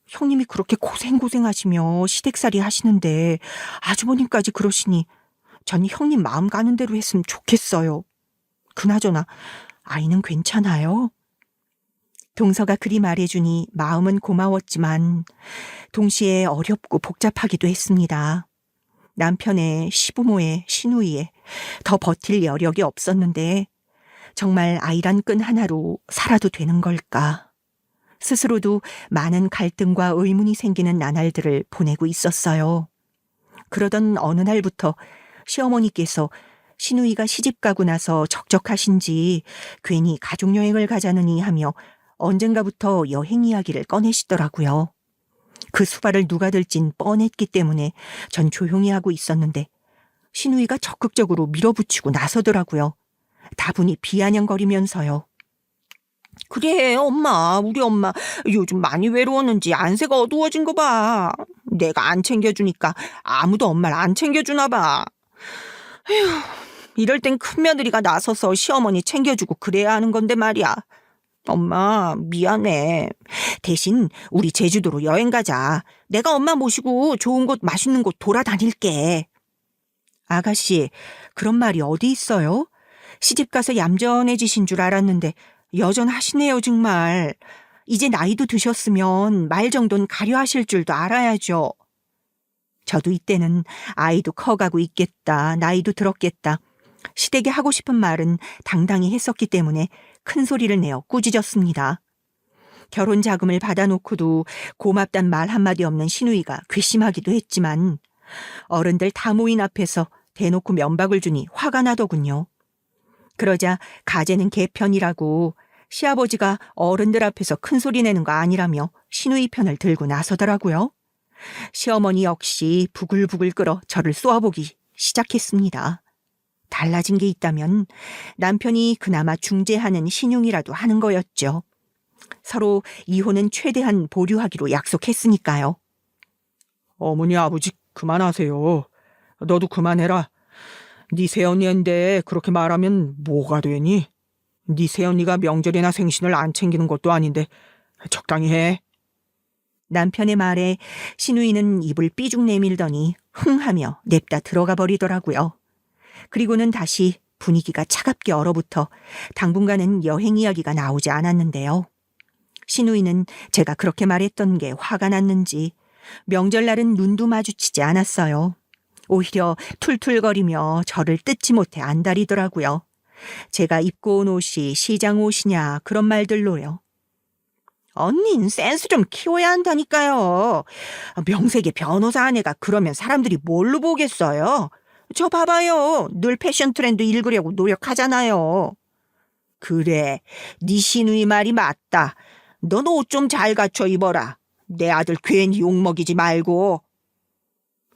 형님이 그렇게 고생하시며 시댁살이 하시는데 아주버님까지 그러시니 전 형님 마음 가는 대로 했으면 좋겠어요. 그나저나 아이는 괜찮아요? 동서가 그리 말해주니 마음은 고마웠지만 동시에 어렵고 복잡하기도 했습니다. 남편의 시부모의 시누이에 더 버틸 여력이 없었는데 정말 아이란 끈 하나로 살아도 되는 걸까? 스스로도 많은 갈등과 의문이 생기는 나날들을 보내고 있었어요. 그러던 어느 날부터 시어머니께서 시누이가 시집가고 나서 적적하신지 괜히 가족여행을 가자느니 하며 언젠가부터 여행 이야기를 꺼내시더라고요. 그 수발을 누가 들진 뻔했기 때문에 전 조용히 하고 있었는데 시누이가 적극적으로 밀어붙이고 나서더라고요. 다분히 비아냥거리면서요. 그래, 우리 엄마 요즘 많이 외로웠는지 안새가 어두워진 거 봐. 내가 안 챙겨주니까 아무도 엄마를 안 챙겨주나 봐. 에휴, 이럴 땐 큰며느리가 나서서 시어머니 챙겨주고 그래야 하는 건데 말이야. 엄마 미안해. 대신 우리 제주도로 여행 가자. 내가 엄마 모시고 좋은 곳 맛있는 곳 돌아다닐게. 아가씨, 그런 말이 어디 있어요? 시집가서 얌전해지신 줄 알았는데 여전하시네요 정말. 이제 나이도 드셨으면 말 정도는 가려 하실 줄도 알아야죠. 저도 이때는 아이도 커가고 있겠다. 나이도 들었겠다. 시댁에 하고 싶은 말은 당당히 했었기 때문에 큰 소리를 내어 꾸짖었습니다. 결혼 자금을 받아놓고도 고맙단 말 한마디 없는 시누이가 괘씸하기도 했지만 어른들 다 모인 앞에서 대놓고 면박을 주니 화가 나더군요. 그러자 가재는 개편이라고 시아버지가 어른들 앞에서 큰 소리 내는 거 아니라며 시누이 편을 들고 나서더라고요. 시어머니 역시 부글부글 끓어 저를 쏘아보기 시작했습니다. 달라진 게 있다면 남편이 그나마 중재하는 신용이라도 하는 거였죠. 서로 이혼은 최대한 보류하기로 약속했으니까요. 어머니 아버지 그만하세요. 너도 그만해라. 네 새언니인데 그렇게 말하면 뭐가 되니? 네 새언니가 명절이나 생신을 안 챙기는 것도 아닌데 적당히 해. 남편의 말에 시누이는 입을 삐죽 내밀더니 흥하며 냅다 들어가 버리더라고요. 그리고는 다시 분위기가 차갑게 얼어붙어 당분간은 여행 이야기가 나오지 않았는데요. 시누이는 제가 그렇게 말했던 게 화가 났는지 명절날은 눈도 마주치지 않았어요. 오히려 툴툴거리며 저를 뜯지 못해 안달이더라고요. 제가 입고 온 옷이 시장 옷이냐 그런 말들로요. 언닌 센스 좀 키워야 한다니까요. 명색의 변호사 아내가 그러면 사람들이 뭘로 보겠어요? 저 봐봐요. 늘 패션 트렌드 읽으려고 노력하잖아요. 그래, 네 시누이 말이 맞다. 넌 옷 좀 잘 갖춰 입어라. 내 아들 괜히 욕먹이지 말고.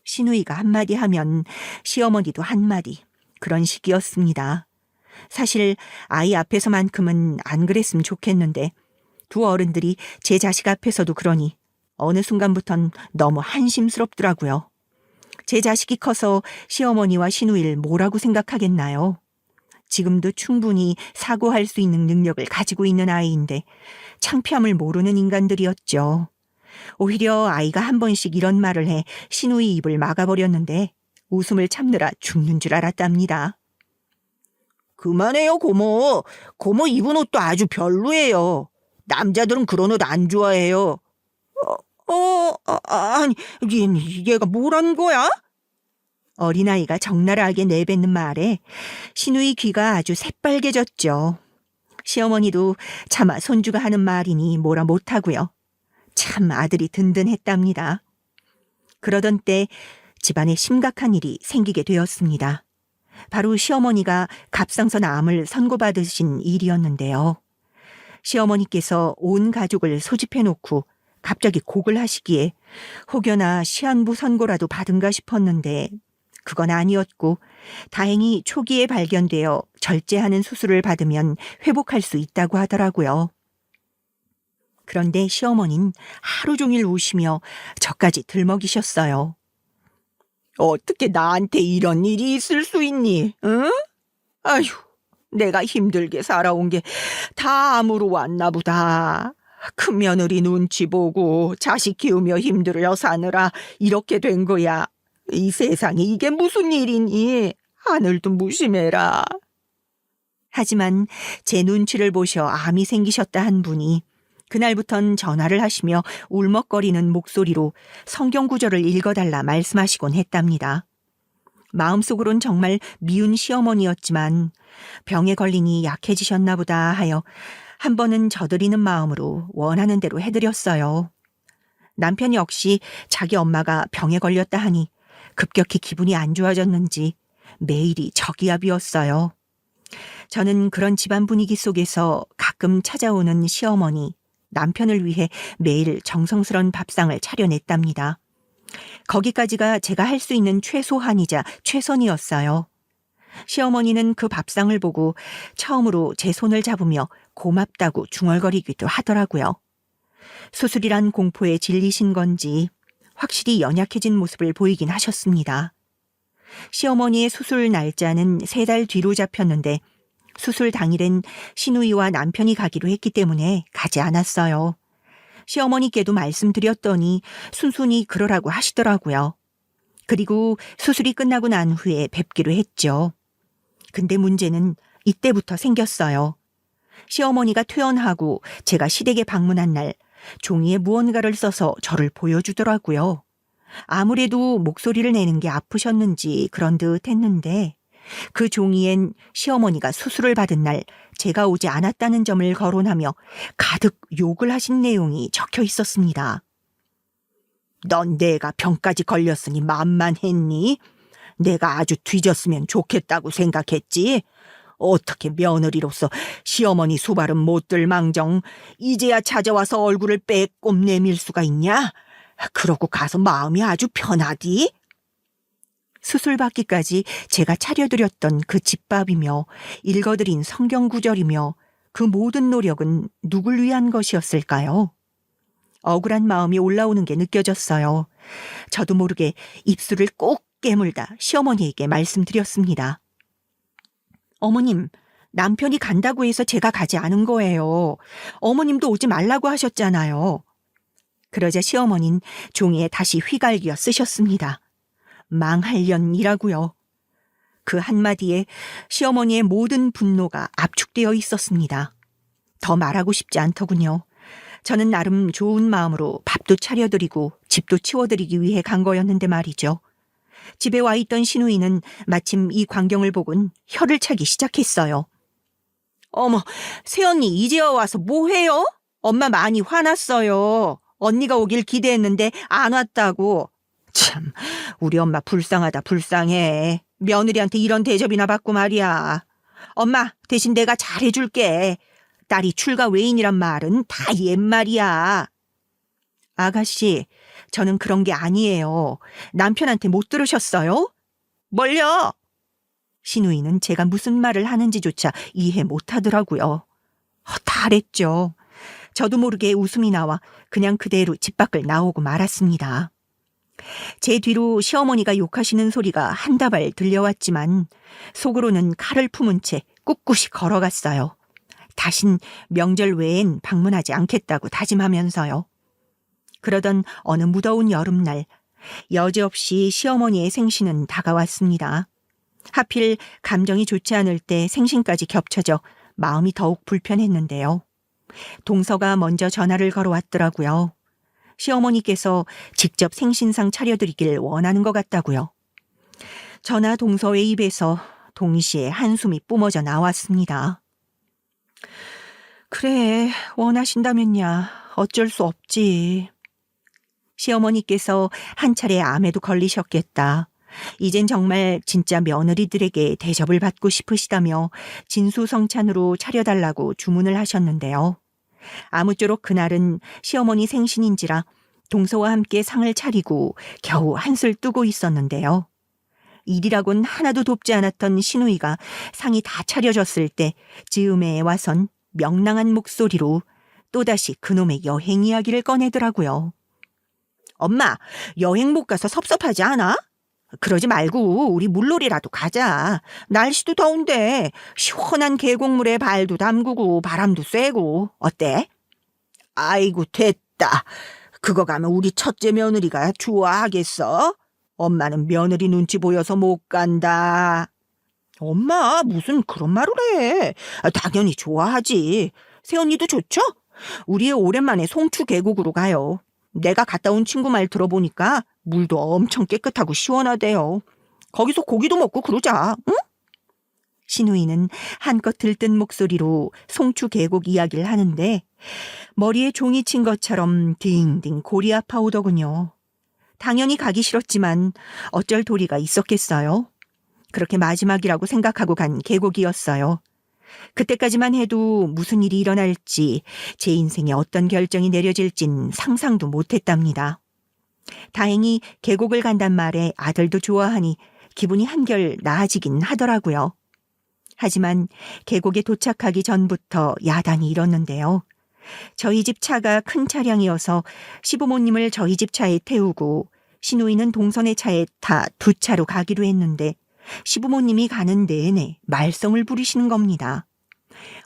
시누이가 한마디 하면 시어머니도 한마디. 그런 식이었습니다. 사실 아이 앞에서만큼은 안 그랬으면 좋겠는데 두 어른들이 제 자식 앞에서도 그러니 어느 순간부턴 너무 한심스럽더라고요. 제 자식이 커서 시어머니와 시누이를 뭐라고 생각하겠나요? 지금도 충분히 사고할 수 있는 능력을 가지고 있는 아이인데 창피함을 모르는 인간들이었죠. 오히려 아이가 한 번씩 이런 말을 해 시누이 입을 막아버렸는데 웃음을 참느라 죽는 줄 알았답니다. 그만해요, 고모. 고모 입은 옷도 아주 별로예요. 남자들은 그런 옷 안 좋아해요. 아니, 얘가 뭐라는 거야? 어린아이가 적나라하게 내뱉는 말에 신우의 귀가 아주 새빨개졌죠. 시어머니도 차마 손주가 하는 말이니 뭐라 못하고요. 참 아들이 든든했답니다. 그러던 때 집안에 심각한 일이 생기게 되었습니다. 바로 시어머니가 갑상선 암을 선고받으신 일이었는데요. 시어머니께서 온 가족을 소집해놓고 갑자기 곡을 하시기에 혹여나 시한부 선고라도 받은가 싶었는데 그건 아니었고 다행히 초기에 발견되어 절제하는 수술을 받으면 회복할 수 있다고 하더라고요. 그런데 시어머니는 하루 종일 우시며 저까지 들먹이셨어요. 어떻게 나한테 이런 일이 있을 수 있니? 응? 아휴, 내가 힘들게 살아온 게 다 암으로 왔나 보다. 큰 며느리 눈치 보고 자식 키우며 힘들어 사느라 이렇게 된 거야. 이 세상에 이게 무슨 일이니? 하늘도 무심해라. 하지만 제 눈치를 보셔 암이 생기셨다 한 분이 그날부턴 전화를 하시며 울먹거리는 목소리로 성경 구절을 읽어달라 말씀하시곤 했답니다. 마음속으론 정말 미운 시어머니였지만 병에 걸리니 약해지셨나 보다 하여 한 번은 저드리는 마음으로 원하는 대로 해드렸어요. 남편 역시 자기 엄마가 병에 걸렸다 하니 급격히 기분이 안 좋아졌는지 매일이 적이압이었어요. 저는 그런 집안 분위기 속에서 가끔 찾아오는 시어머니, 남편을 위해 매일 정성스런 밥상을 차려냈답니다. 거기까지가 제가 할 수 있는 최소한이자 최선이었어요. 시어머니는 그 밥상을 보고 처음으로 제 손을 잡으며 고맙다고 중얼거리기도 하더라고요. 수술이란 공포에 질리신 건지 확실히 연약해진 모습을 보이긴 하셨습니다. 시어머니의 수술 날짜는 3달 뒤로 잡혔는데 수술 당일엔 시누이와 남편이 가기로 했기 때문에 가지 않았어요. 시어머니께도 말씀드렸더니 순순히 그러라고 하시더라고요. 그리고 수술이 끝나고 난 후에 뵙기로 했죠. 근데 문제는 이때부터 생겼어요. 시어머니가 퇴원하고 제가 시댁에 방문한 날 종이에 무언가를 써서 저를 보여주더라고요. 아무래도 목소리를 내는 게 아프셨는지 그런 듯 했는데 그 종이엔 시어머니가 수술을 받은 날 제가 오지 않았다는 점을 거론하며 가득 욕을 하신 내용이 적혀 있었습니다. 넌 내가 병까지 걸렸으니 만만했니? 내가 아주 뒤졌으면 좋겠다고 생각했지. 어떻게 며느리로서 시어머니 수발은 못 들 망정 이제야 찾아와서 얼굴을 빼꼼 내밀 수가 있냐? 그러고 가서 마음이 아주 편하디? 수술 받기까지 제가 차려드렸던 그 집밥이며 읽어드린 성경 구절이며 그 모든 노력은 누굴 위한 것이었을까요? 억울한 마음이 올라오는 게 느껴졌어요. 저도 모르게 입술을 꼭 깨물다 시어머니에게 말씀드렸습니다. 어머님, 남편이 간다고 해서 제가 가지 않은 거예요. 어머님도 오지 말라고 하셨잖아요. 그러자 시어머니는 종이에 다시 휘갈겨 쓰셨습니다. 망할년이라고요. 그 한마디에 시어머니의 모든 분노가 압축되어 있었습니다. 더 말하고 싶지 않더군요. 저는 나름 좋은 마음으로 밥도 차려드리고 집도 치워드리기 위해 간 거였는데 말이죠. 집에 와 있던 시누이는 마침 이 광경을 보곤 혀를 차기 시작했어요. 어머, 새언니 이제야 와서 뭐해요? 엄마 많이 화났어요. 언니가 오길 기대했는데 안 왔다고. 참, 우리 엄마 불쌍하다 불쌍해. 며느리한테 이런 대접이나 받고 말이야. 엄마, 대신 내가 잘해줄게. 딸이 출가 외인이란 말은 다 옛말이야. 아가씨, 저는 그런 게 아니에요. 남편한테 못 들으셨어요? 뭘요? 시누이는 제가 무슨 말을 하는지조차 이해 못하더라고요. 달했죠. 저도 모르게 웃음이 나와 그냥 그대로 집 밖을 나오고 말았습니다. 제 뒤로 시어머니가 욕하시는 소리가 한 다발 들려왔지만 속으로는 칼을 품은 채 꿋꿋이 걸어갔어요. 다신 명절 외엔 방문하지 않겠다고 다짐하면서요. 그러던 어느 무더운 여름날 여지없이 시어머니의 생신은 다가왔습니다. 하필 감정이 좋지 않을 때 생신까지 겹쳐져 마음이 더욱 불편했는데요. 동서가 먼저 전화를 걸어왔더라고요. 시어머니께서 직접 생신상 차려드리길 원하는 것 같다고요. 전화 동서의 입에서 동시에 한숨이 뿜어져 나왔습니다. 그래, 원하신다면야 어쩔 수 없지. 시어머니께서 한 차례 암에도 걸리셨겠다. 이젠 정말 진짜 며느리들에게 대접을 받고 싶으시다며 진수성찬으로 차려달라고 주문을 하셨는데요. 아무쪼록 그날은 시어머니 생신인지라 동서와 함께 상을 차리고 겨우 한술 뜨고 있었는데요. 일이라곤 하나도 돕지 않았던 시누이가 상이 다 차려졌을 때 즈음에 와선 명랑한 목소리로 또다시 그놈의 여행 이야기를 꺼내더라고요. 엄마, 여행 못 가서 섭섭하지 않아? 그러지 말고 우리 물놀이라도 가자. 날씨도 더운데 시원한 계곡물에 발도 담그고 바람도 쐬고 어때? 아이고 됐다. 그거 가면 우리 첫째 며느리가 좋아하겠어? 엄마는 며느리 눈치 보여서 못 간다. 엄마 무슨 그런 말을 해. 당연히 좋아하지. 새언니도 좋죠? 우리 오랜만에 송추 계곡으로 가요. 내가 갔다 온 친구 말 들어보니까 물도 엄청 깨끗하고 시원하대요. 거기서 고기도 먹고 그러자, 응? 시누이는 한껏 들뜬 목소리로 송추 계곡 이야기를 하는데 머리에 종이 친 것처럼 딩딩 골이 아파오더군요. 당연히 가기 싫었지만 어쩔 도리가 있었겠어요. 그렇게 마지막이라고 생각하고 간 계곡이었어요. 그때까지만 해도 무슨 일이 일어날지 제 인생에 어떤 결정이 내려질진 상상도 못했답니다. 다행히 계곡을 간단 말에 아들도 좋아하니 기분이 한결 나아지긴 하더라고요. 하지만 계곡에 도착하기 전부터 야단이 일었는데요. 저희 집 차가 큰 차량이어서 시부모님을 저희 집 차에 태우고 시누이는 동선의 차에 타 두 차로 가기로 했는데 시부모님이 가는 내내 말썽을 부리시는 겁니다.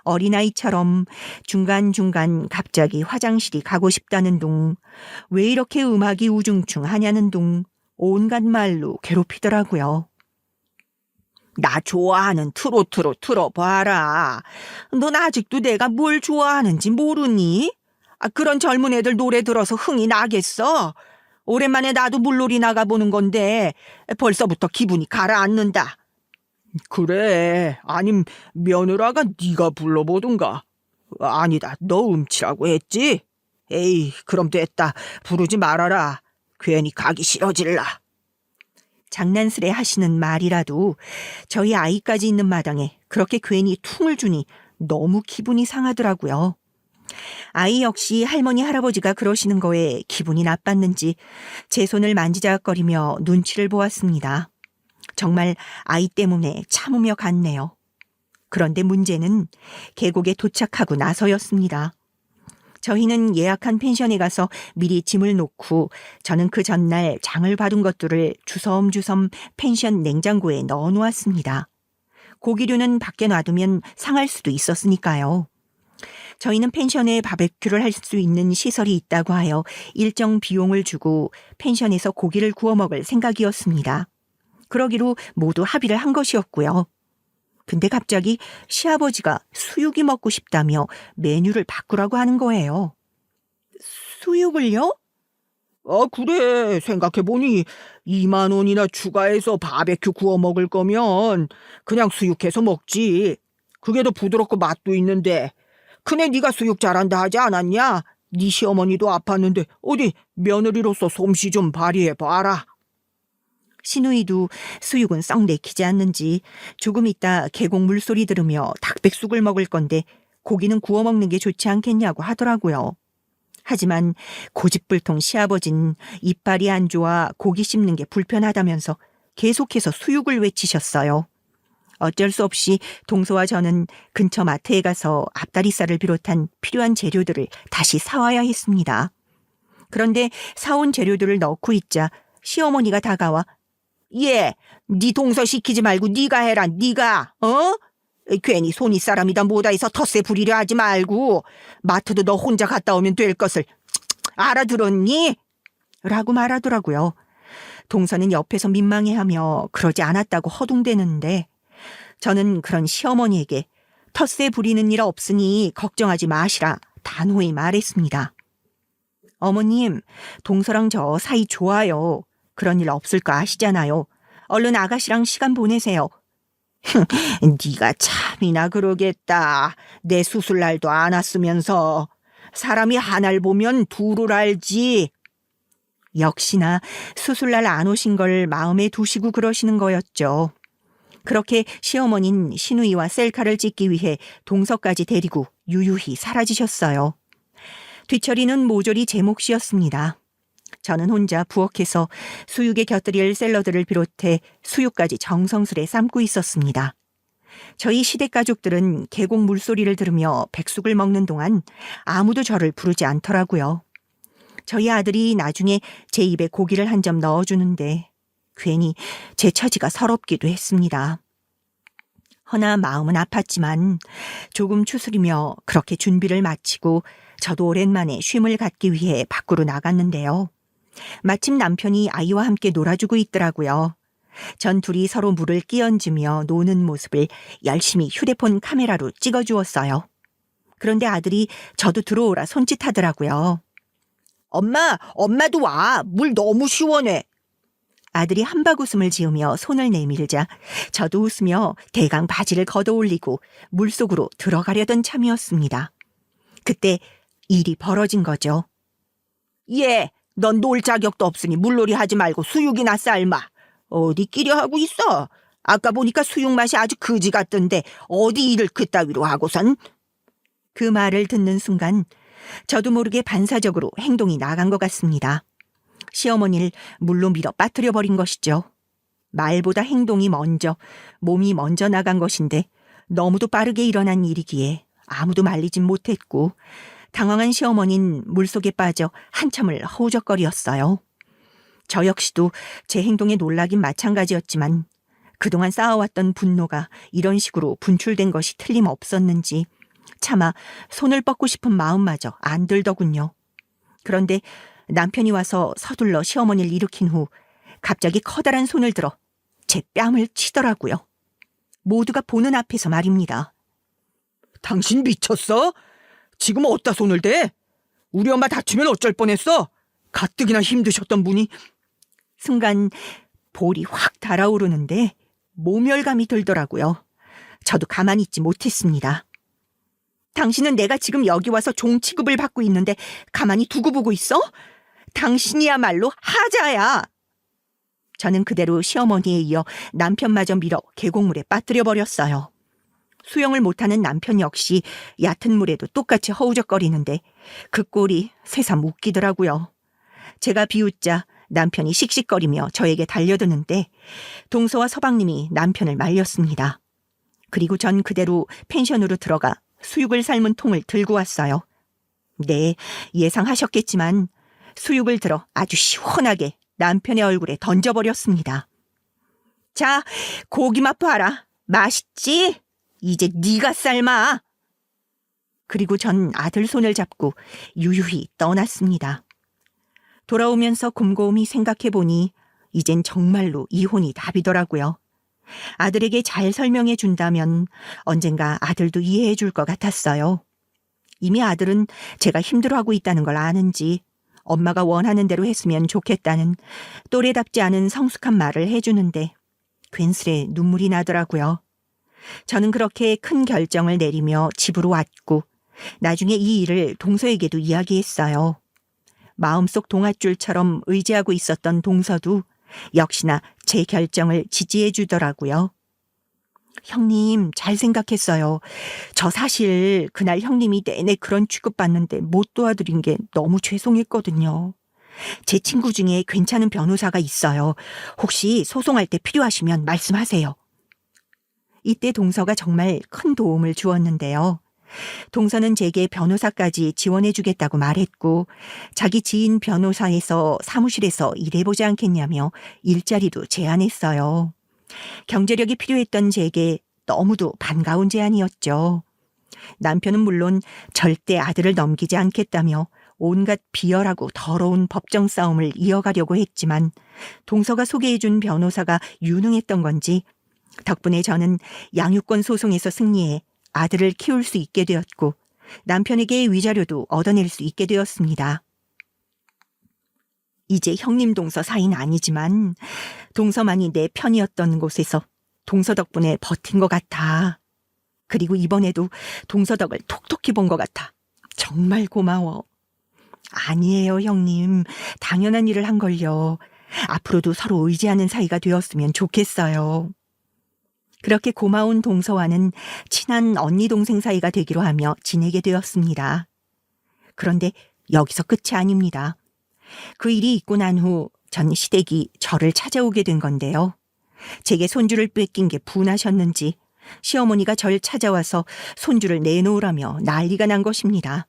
어린아이처럼 중간중간 갑자기 화장실이 가고 싶다는 둥, 왜 이렇게 음악이 우중충하냐는 둥, 온갖 말로 괴롭히더라고요. 나 좋아하는 트로트로 틀어봐라. 넌 아직도 내가 뭘 좋아하는지 모르니? 그런 젊은 애들 노래 들어서 흥이 나겠어? 오랜만에 나도 물놀이 나가보는 건데 벌써부터 기분이 가라앉는다. 그래, 아님 며느라가 네가 불러보든가. 아니다, 너 음치라고 했지? 에이, 그럼 됐다. 부르지 말아라. 괜히 가기 싫어질라. 장난스레 하시는 말이라도 저희 아이까지 있는 마당에 그렇게 괜히 퉁을 주니 너무 기분이 상하더라고요. 아이 역시 할머니 할아버지가 그러시는 거에 기분이 나빴는지 제 손을 만지작거리며 눈치를 보았습니다. 정말 아이 때문에 참으며 갔네요. 그런데 문제는 계곡에 도착하고 나서였습니다. 저희는 예약한 펜션에 가서 미리 짐을 놓고 저는 그 전날 장을 봐둔 것들을 주섬주섬 펜션 냉장고에 넣어 놓았습니다. 고기류는 밖에 놔두면 상할 수도 있었으니까요. 저희는 펜션에 바베큐를 할 수 있는 시설이 있다고 하여 일정 비용을 주고 펜션에서 고기를 구워 먹을 생각이었습니다. 그러기로 모두 합의를 한 것이었고요. 근데 갑자기 시아버지가 수육이 먹고 싶다며 메뉴를 바꾸라고 하는 거예요. 수육을요? 그래. 생각해보니 2만 원이나 추가해서 바베큐 구워 먹을 거면 그냥 수육해서 먹지. 그게 더 부드럽고 맛도 있는데. 그네 네가 수육 잘한다 하지 않았냐? 네 시어머니도 아팠는데 어디 며느리로서 솜씨 좀 발휘해봐라. 시누이도 수육은 썩 내키지 않는지 조금 있다 계곡 물소리 들으며 닭백숙을 먹을 건데 고기는 구워 먹는 게 좋지 않겠냐고 하더라고요. 하지만 고집불통 시아버진 이빨이 안 좋아 고기 씹는 게 불편하다면서 계속해서 수육을 외치셨어요. 어쩔 수 없이 동서와 저는 근처 마트에 가서 앞다리살을 비롯한 필요한 재료들을 다시 사와야 했습니다. 그런데 사온 재료들을 넣고 있자 시어머니가 다가와 예, 네 동서 시키지 말고 네가 해라, 네가. 괜히 손이 사람이다 뭐다 해서 텃세 부리려 하지 말고 마트도 너 혼자 갔다 오면 될 것을 알아들었니? 라고 말하더라고요. 동서는 옆에서 민망해하며 그러지 않았다고 허둥대는데 저는 그런 시어머니에게 텃세 부리는 일 없으니 걱정하지 마시라 단호히 말했습니다. 어머님, 동서랑 저 사이 좋아요. 그런 일 없을 거 아시잖아요. 얼른 아가씨랑 시간 보내세요. 네가 참이나 그러겠다. 내 수술날도 안 왔으면서. 사람이 하나를 보면 둘을 알지. 역시나 수술날 안 오신 걸 마음에 두시고 그러시는 거였죠. 그렇게 시어머니는 시누이와 셀카를 찍기 위해 동서까지 데리고 유유히 사라지셨어요. 뒤처리는 모조리 제 몫이었습니다. 저는 혼자 부엌에서 수육에 곁들일 샐러드를 비롯해 수육까지 정성스레 삶고 있었습니다. 저희 시댁 가족들은 계곡 물소리를 들으며 백숙을 먹는 동안 아무도 저를 부르지 않더라고요. 저희 아들이 나중에 제 입에 고기를 한 점 넣어주는데 괜히 제 처지가 서럽기도 했습니다. 허나 마음은 아팠지만 조금 추스리며 그렇게 준비를 마치고 저도 오랜만에 쉼을 갖기 위해 밖으로 나갔는데요. 마침 남편이 아이와 함께 놀아주고 있더라고요. 전 둘이 서로 물을 끼얹으며 노는 모습을 열심히 휴대폰 카메라로 찍어주었어요. 그런데 아들이 저도 들어오라 손짓하더라고요. 엄마도 와. 물 너무 시원해. 아들이 한박웃음을 지으며 손을 내밀자 저도 웃으며 대강 바지를 걷어올리고 물속으로 들어가려던 참이었습니다. 그때 일이 벌어진 거죠. 예, 넌 놀 자격도 없으니 물놀이 하지 말고 수육이나 삶아. 어디 끼려 하고 있어? 아까 보니까 수육 맛이 아주 그지 같던데 어디 일을 그따위로 하고선? 그 말을 듣는 순간 저도 모르게 반사적으로 행동이 나간 것 같습니다. 시어머니를 물로 밀어 빠뜨려 버린 것이죠. 말보다 행동이 먼저, 몸이 먼저 나간 것인데 너무도 빠르게 일어난 일이기에 아무도 말리진 못했고 당황한 시어머니는 물속에 빠져 한참을 허우적거리었어요. 저 역시도 제 행동에 놀라긴 마찬가지였지만 그동안 쌓아왔던 분노가 이런 식으로 분출된 것이 틀림없었는지 차마 손을 뻗고 싶은 마음마저 안 들더군요. 그런데 남편이 와서 서둘러 시어머니를 일으킨 후 갑자기 커다란 손을 들어 제 뺨을 치더라고요. 모두가 보는 앞에서 말입니다. 당신 미쳤어? 지금 어디다 손을 대? 우리 엄마 다치면 어쩔 뻔했어? 가뜩이나 힘드셨던 분이. 순간 볼이 확 달아오르는데 모멸감이 들더라고요. 저도 가만히 있지 못했습니다. 당신은 내가 지금 여기 와서 종 취급을 받고 있는데 가만히 두고 보고 있어? 당신이야말로 하자야. 저는 그대로 시어머니에 이어 남편마저 밀어 계곡물에 빠뜨려 버렸어요. 수영을 못하는 남편 역시 얕은 물에도 똑같이 허우적거리는데 그 꼴이 새삼 웃기더라고요. 제가 비웃자 남편이 씩씩거리며 저에게 달려드는데 동서와 서방님이 남편을 말렸습니다. 그리고 전 그대로 펜션으로 들어가 수육을 삶은 통을 들고 왔어요. 네, 예상하셨겠지만 수육을 들어 아주 시원하게 남편의 얼굴에 던져버렸습니다. 자, 고기 맛 봐라. 맛있지? 이제 네가 삶아. 그리고 전 아들 손을 잡고 유유히 떠났습니다. 돌아오면서 곰곰이 생각해보니 이젠 정말로 이혼이 답이더라고요. 아들에게 잘 설명해 준다면 언젠가 아들도 이해해 줄 것 같았어요. 이미 아들은 제가 힘들어하고 있다는 걸 아는지 엄마가 원하는 대로 했으면 좋겠다는 또래답지 않은 성숙한 말을 해주는데 괜스레 눈물이 나더라고요. 저는 그렇게 큰 결정을 내리며 집으로 왔고 나중에 이 일을 동서에게도 이야기했어요. 마음속 동아줄처럼 의지하고 있었던 동서도 역시나 제 결정을 지지해 주더라고요. 형님, 잘 생각했어요. 저 사실 그날 형님이 내내 그런 취급받는데 못 도와드린 게 너무 죄송했거든요. 제 친구 중에 괜찮은 변호사가 있어요. 혹시 소송할 때 필요하시면 말씀하세요. 이때 동서가 정말 큰 도움을 주었는데요. 동서는 제게 변호사까지 지원해 주겠다고 말했고 자기 지인 변호사에서 사무실에서 일해보지 않겠냐며 일자리도 제안했어요. 경제력이 필요했던 제게 너무도 반가운 제안이었죠. 남편은 물론 절대 아들을 넘기지 않겠다며 온갖 비열하고 더러운 법정 싸움을 이어가려고 했지만 동서가 소개해준 변호사가 유능했던 건지 덕분에 저는 양육권 소송에서 승리해 아들을 키울 수 있게 되었고 남편에게 위자료도 얻어낼 수 있게 되었습니다. 이제 형님 동서 사이는 아니지만 동서만이 내 편이었던 곳에서 동서 덕분에 버틴 것 같아. 그리고 이번에도 동서 덕을 톡톡히 본 것 같아. 정말 고마워. 아니에요, 형님. 당연한 일을 한 걸요. 앞으로도 서로 의지하는 사이가 되었으면 좋겠어요. 그렇게 고마운 동서와는 친한 언니 동생 사이가 되기로 하며 지내게 되었습니다. 그런데 여기서 끝이 아닙니다. 그 일이 있고 난 후 전 시댁이 저를 찾아오게 된 건데요. 제게 손주를 뺏긴 게 분하셨는지 시어머니가 절 찾아와서 손주를 내놓으라며 난리가 난 것입니다.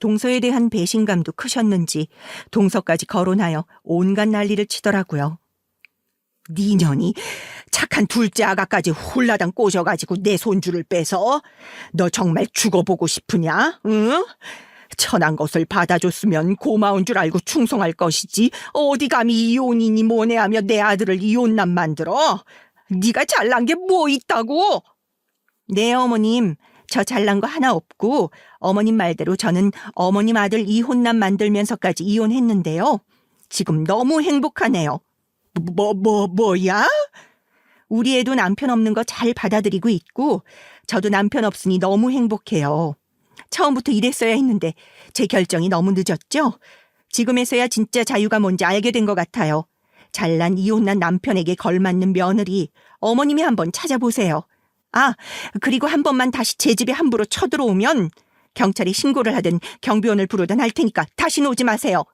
동서에 대한 배신감도 크셨는지 동서까지 거론하여 온갖 난리를 치더라고요. 네 년이 착한 둘째 아가까지 홀라당 꼬셔가지고 내 손주를 빼서 너 정말 죽어보고 싶으냐? 응? 천한 것을 받아줬으면 고마운 줄 알고 충성할 것이지 어디 감히 이혼이니 뭐네 하며 내 아들을 이혼남 만들어? 네가 잘난 게 뭐 있다고? 네, 어머님. 저 잘난 거 하나 없고 어머님 말대로 저는 어머님 아들 이혼남 만들면서까지 이혼했는데요. 지금 너무 행복하네요. 뭐야? 우리 애도 남편 없는 거 잘 받아들이고 있고 저도 남편 없으니 너무 행복해요. 처음부터 이랬어야 했는데 제 결정이 너무 늦었죠? 지금에서야 진짜 자유가 뭔지 알게 된 것 같아요. 잘난 이혼난 남편에게 걸맞는 며느리 어머님이 한번 찾아보세요. 아, 그리고 한 번만 다시 제 집에 함부로 쳐들어오면 경찰에 신고를 하든 경비원을 부르든 할 테니까 다시는 오지 마세요.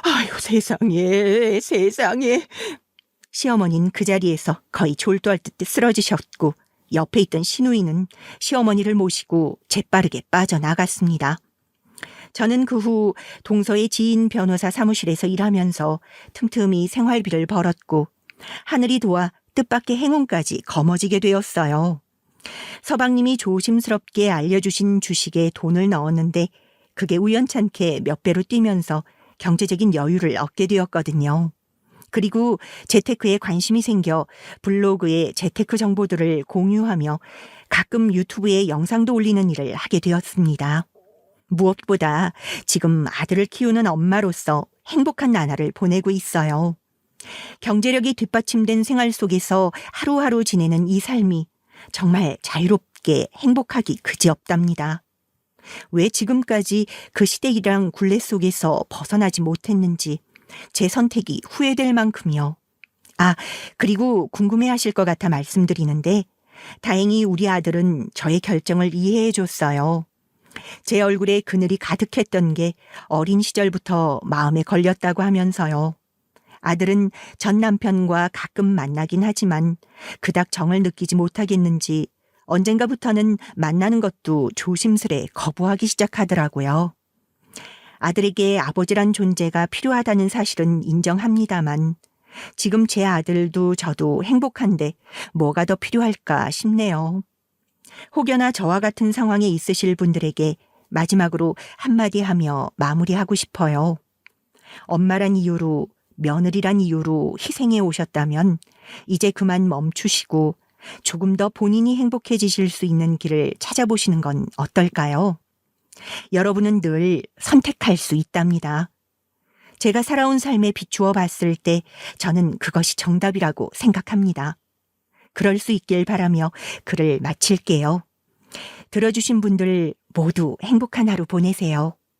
아유, 세상에. 시어머니는 그 자리에서 거의 졸도할 듯 쓰러지셨고 옆에 있던 시누이는 시어머니를 모시고 재빠르게 빠져나갔습니다. 저는 그 후 동서의 지인 변호사 사무실에서 일하면서 틈틈이 생활비를 벌었고 하늘이 도와 뜻밖의 행운까지 거머쥐게 되었어요. 서방님이 조심스럽게 알려주신 주식에 돈을 넣었는데 그게 우연찮게 몇 배로 뛰면서 경제적인 여유를 얻게 되었거든요. 그리고 재테크에 관심이 생겨 블로그에 재테크 정보들을 공유하며 가끔 유튜브에 영상도 올리는 일을 하게 되었습니다. 무엇보다 지금 아들을 키우는 엄마로서 행복한 나날을 보내고 있어요. 경제력이 뒷받침된 생활 속에서 하루하루 지내는 이 삶이 정말 자유롭게 행복하기 그지없답니다. 왜 지금까지 그 시댁이랑 굴레 속에서 벗어나지 못했는지 제 선택이 후회될 만큼이요. 아, 그리고 궁금해하실 것 같아 말씀드리는데 다행히 우리 아들은 저의 결정을 이해해 줬어요. 제 얼굴에 그늘이 가득했던 게 어린 시절부터 마음에 걸렸다고 하면서요. 아들은 전 남편과 가끔 만나긴 하지만 그닥 정을 느끼지 못하겠는지 언젠가부터는 만나는 것도 조심스레 거부하기 시작하더라고요. 아들에게 아버지란 존재가 필요하다는 사실은 인정합니다만 지금 제 아들도 저도 행복한데 뭐가 더 필요할까 싶네요. 혹여나 저와 같은 상황에 있으실 분들에게 마지막으로 한마디 하며 마무리하고 싶어요. 엄마란 이유로 며느리란 이유로 희생해 오셨다면 이제 그만 멈추시고 조금 더 본인이 행복해지실 수 있는 길을 찾아보시는 건 어떨까요? 여러분은 늘 선택할 수 있답니다. 제가 살아온 삶에 비추어 봤을 때 저는 그것이 정답이라고 생각합니다. 그럴 수 있길 바라며 글을 마칠게요. 들어주신 분들 모두 행복한 하루 보내세요.